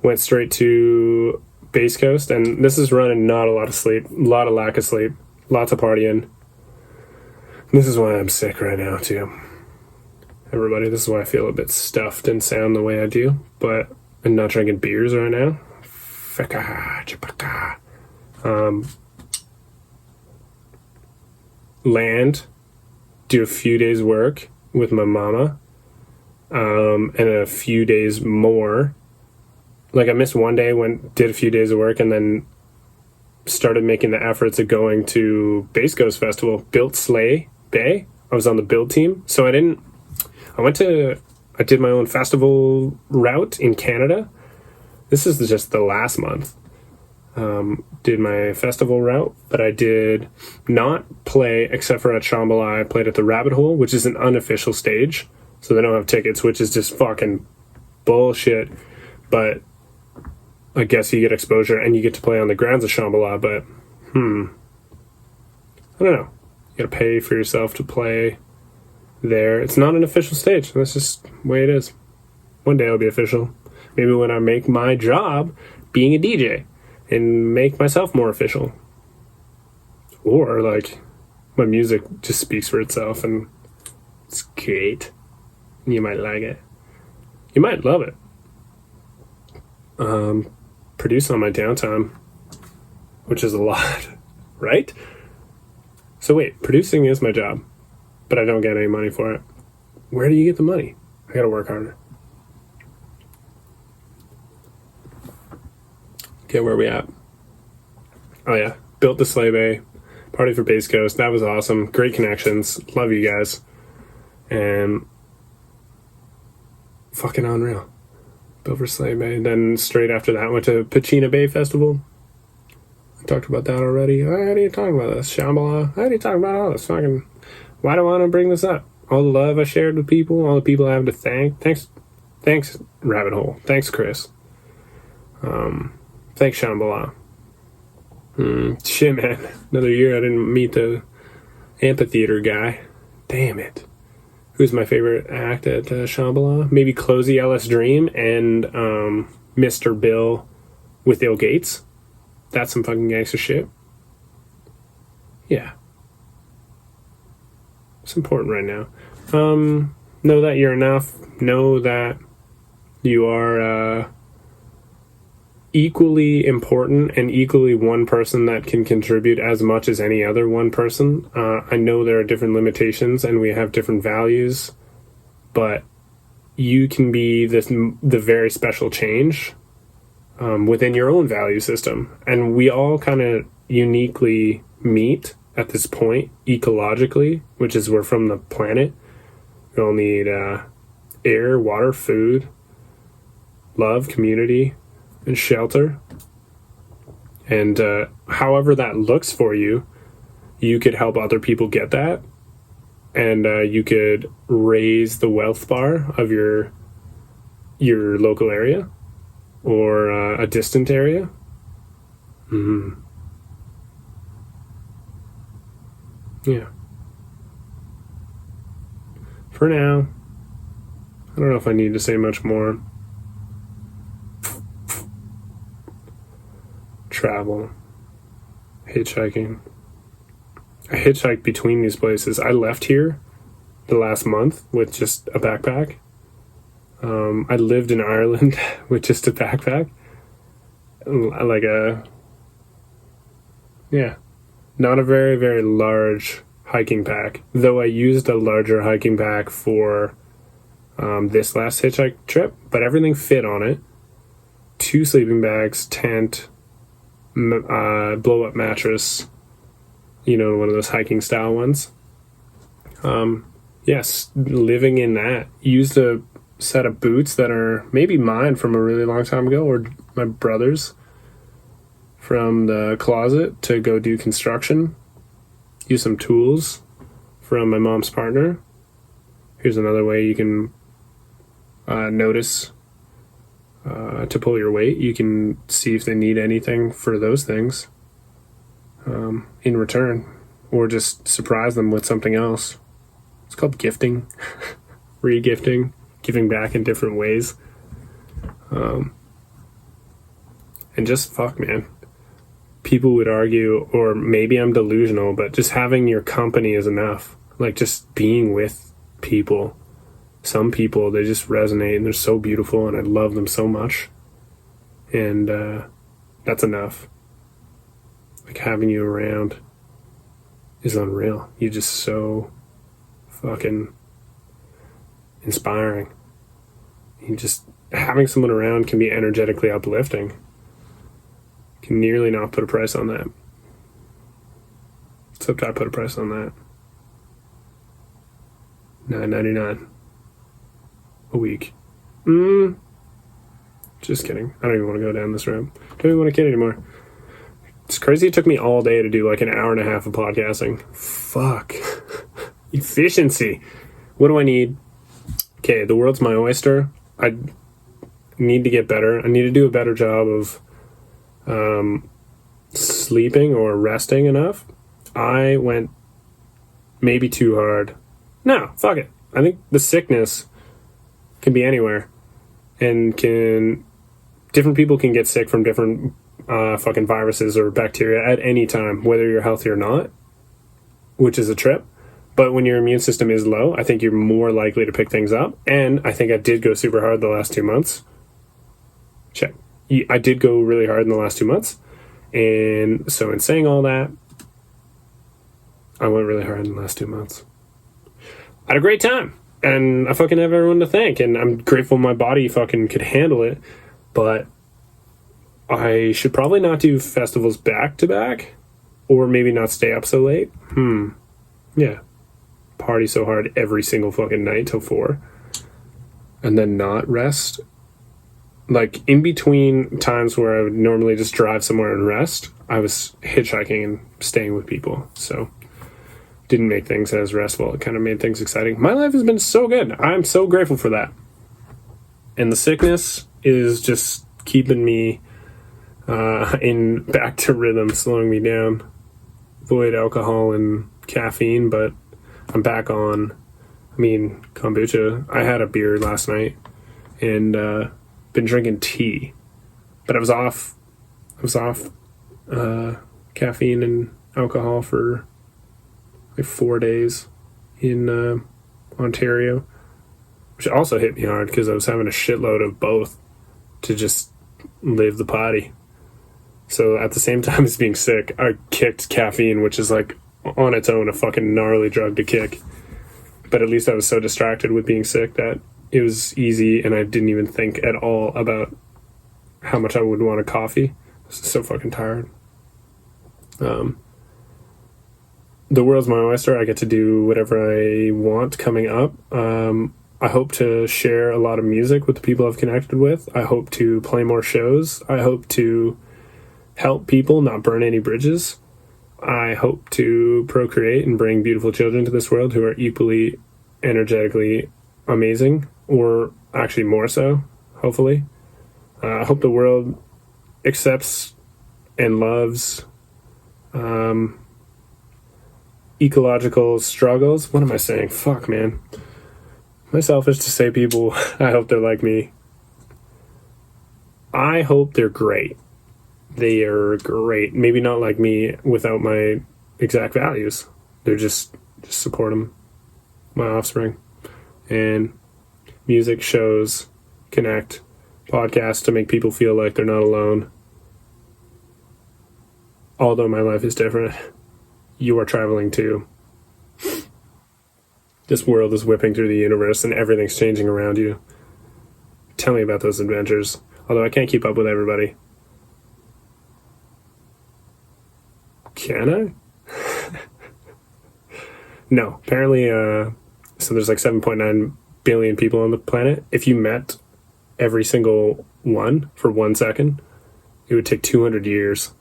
Went straight to Base Coast, and this is running not a lot of sleep, a lot of lack of sleep, lots of partying. This is why I'm sick right now, too. Everybody, this is why I feel a bit stuffed and sound the way I do, but I'm not drinking beers right now. Land, do a few days work with my mama, and a few days more. Like, I missed one day, did a few days of work, and then started making the efforts of going to Base Coast Festival. Built Sleigh Bay. I was on the build team, so I did my own festival route in Canada. This is just the last month. Did my festival route, but I did not play, except for at Shambhala. I played at the Rabbit Hole, which is an unofficial stage, so they don't have tickets, which is just fucking bullshit. But I guess you get exposure and you get to play on the grounds of Shambhala, but I don't know. You gotta pay for yourself to play there. It's not an official stage. That's just the way it is. One day it'll be official. Maybe when I make my job being a DJ and make myself more official. Or, like, my music just speaks for itself and it's great. You might like it. You might love it. Produce on my downtime, which is a lot, right? So wait, producing is my job, but I don't get any money for it. Where do you get the money? I gotta work harder. Okay, where are we at? Oh yeah, built the Sleigh Bay, party for Base Coast. That was awesome. Great connections. Love you guys. And fucking unreal. Built for Sleigh Bay. Then straight after that, went to Pachina Bay Festival. I talked about that already. How are you talking about this? Shambhala. How are you talking about all this? Fucking, why do I want to bring this up? All the love I shared with people, all the people I have to thank. Thanks, Rabbit Hole. Thanks, Chris. Thanks, Shambhala. Shit, man. Another year I didn't meet the amphitheater guy. Damn it. Who's my favorite act at Shambhala? Maybe Closey Ellis Dream and Mr. Bill with Ill Gates. That's some fucking gangster shit. Yeah. It's important right now. Know that you're enough. Know that you are equally important and equally one person that can contribute as much as any other one person. I know there are different limitations and we have different values, but you can be the very special change within your own value system. And we all kind of uniquely meet at this point ecologically, which is we're from the planet. We all need air, water, food, love, community, and shelter. And however that looks for you, you could help other people get that. And you could raise the wealth bar of your local area or a distant area. Yeah. For now, I don't know if I need to say much more. Travel, hitchhiking. I hitchhiked between these places. I left here the last month with just a backpack. I lived in Ireland with just a backpack. Like not a very, very large hiking pack. Though I used a larger hiking pack for this last hitchhike trip, but everything fit on it. 2 sleeping bags, tent, blow-up mattress, one of those hiking style ones. Yes, living in that. Used a set of boots that are maybe mine from a really long time ago, or my brother's from the closet to go do construction. Use some tools from my mom's partner. Here's another way you can notice to pull your weight. You can see if they need anything for those things in return, or just surprise them with something else. It's called gifting, re-gifting, giving back in different ways. And just fuck, man. People would argue, or maybe I'm delusional, but just having your company is enough. Like, just being with people. Some people, they just resonate and they're so beautiful and I love them so much. And that's enough. Like, having you around is unreal. You're just so fucking inspiring. You just, having someone around can be energetically uplifting. Can nearly not put a price on that. Except I put a price on that. $9.99 a week. Just kidding. I don't even want to go down this road. Don't even want to kid anymore. It's crazy it took me all day to do like an hour and a half of podcasting. Fuck. Efficiency. What do I need? Okay, the world's my oyster. I need to get better. I need to do a better job of sleeping or resting enough. I went maybe too hard. No, fuck it. I think the sickness can be anywhere, and different people can get sick from different fucking viruses or bacteria at any time, whether you're healthy or not, which is a trip. But when your immune system is low, I think you're more likely to pick things up. And I think I did go super hard the last 2 months. Check. I did go really hard in the last 2 months. And so in saying all that, I went really hard in the last 2 months. I had a great time. And I fucking have everyone to thank. And I'm grateful my body fucking could handle it. But I should probably not do festivals back to back. Or maybe not stay up so late. Yeah. Party so hard every single fucking night till 4. And then not rest. Like, in between times where I would normally just drive somewhere and rest, I was hitchhiking and staying with people. So, didn't make things as restful. It kind of made things exciting. My life has been so good. I'm so grateful for that. And the sickness is just keeping me in back to rhythm, slowing me down. Avoid alcohol and caffeine, but I'm back on, kombucha. I had a beer last night and been drinking tea, but I was off caffeine and alcohol for like 4 days in Ontario, which also hit me hard because I was having a shitload of both to just live the potty. So at the same time as being sick, I kicked caffeine, which is like on its own a fucking gnarly drug to kick. But at least I was so distracted with being sick that it was easy, and I didn't even think at all about how much I would want a coffee. I was so fucking tired. The world's my oyster. I get to do whatever I want coming up. I hope to share a lot of music with the people I've connected with. I hope to play more shows. I hope to help people, not burn any bridges. I hope to procreate and bring beautiful children to this world who are equally energetically amazing, or actually more so, hopefully. I hope the world accepts and loves ecological struggles. What am I saying? Fuck, man. Am I selfish to say people, I hope they're like me? I hope they're great. They are great. Maybe not like me without my exact values. They're just support them. My offspring. And music, shows, connect, podcasts to make people feel like they're not alone. Although my life is different, you are traveling too. This world is whipping through the universe and everything's changing around you. Tell me about those adventures. Although I can't keep up with everybody. Can I? No. Apparently, so there's like 7.9 billion people on the planet. If you met every single one for 1 second, it would take 200 years.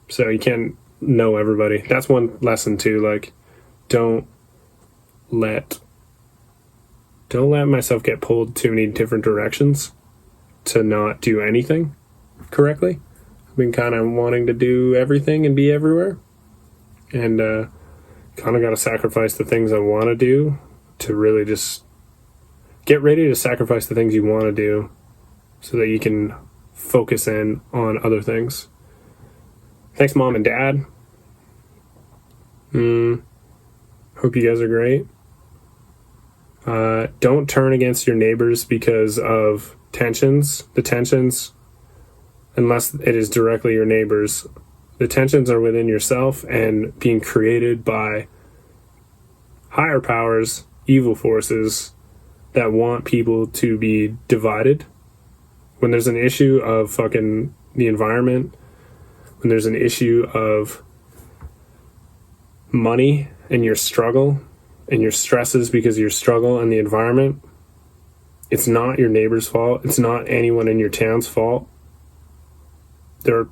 So you can't know everybody. That's one lesson too. Like, don't let myself get pulled too many different directions to not do anything correctly. I've been kind of wanting to do everything and be everywhere, and kind of got to sacrifice the things I want to do to really just get ready to sacrifice the things you want to do so that you can focus in on other things. Thanks, Mom and Dad. Hope you guys are great. Don't turn against your neighbors because of tensions. The tensions, unless it is directly your neighbors, the tensions are within yourself and being created by higher powers, evil forces that want people to be divided. When there's an issue of fucking the environment, when there's an issue of money and your struggle and your stresses because of your struggle and the environment, it's not your neighbor's fault. It's not anyone in your town's fault. There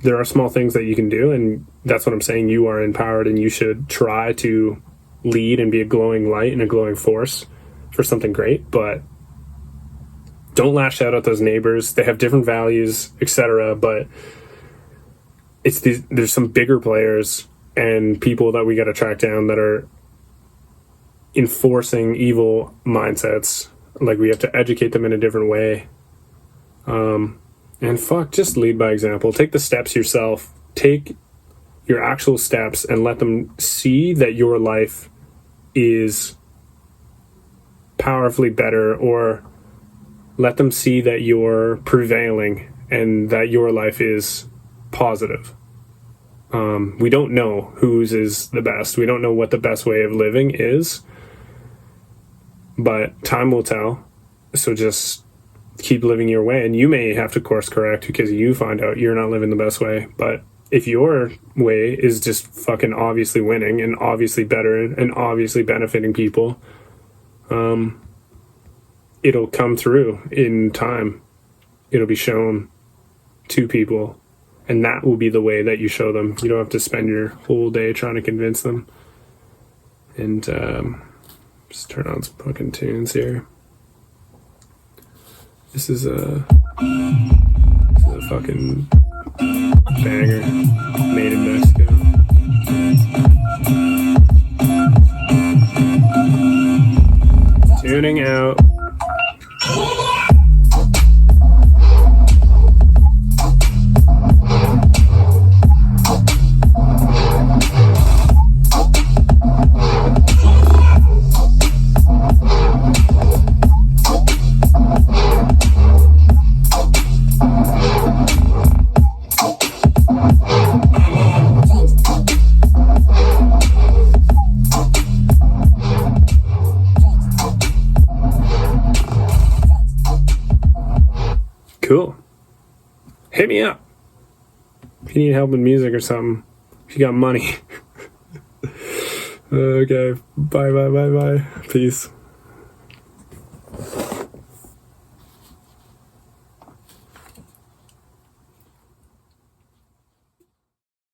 are small things that you can do, and that's what I'm saying. You are empowered, and you should try to lead and be a glowing light and a glowing force for something great, but don't lash out at those neighbors. They have different values, etc., but there's some bigger players and people that we got to track down that are enforcing evil mindsets. Like, we have to educate them in a different way. And just lead by example. Take the steps yourself. Take your actual steps and let them see that your life is powerfully better, or let them see that you're prevailing and that your life is positive. We don't know whose is the best. We don't know what the best way of living is, but time will tell. So just keep living your way, and you may have to course correct because you find out you're not living the best way. But if your way is just fucking obviously winning and obviously better and obviously benefiting people, it'll come through in time. It'll be shown to people, and that will be the way that you show them. You don't have to spend your whole day trying to convince them. And just turn on some fucking tunes here. This is a fucking banger made in Mexico. Tuning out. Cool. Hit me up if you need help with music or something. If you got money. Okay. Bye. Peace.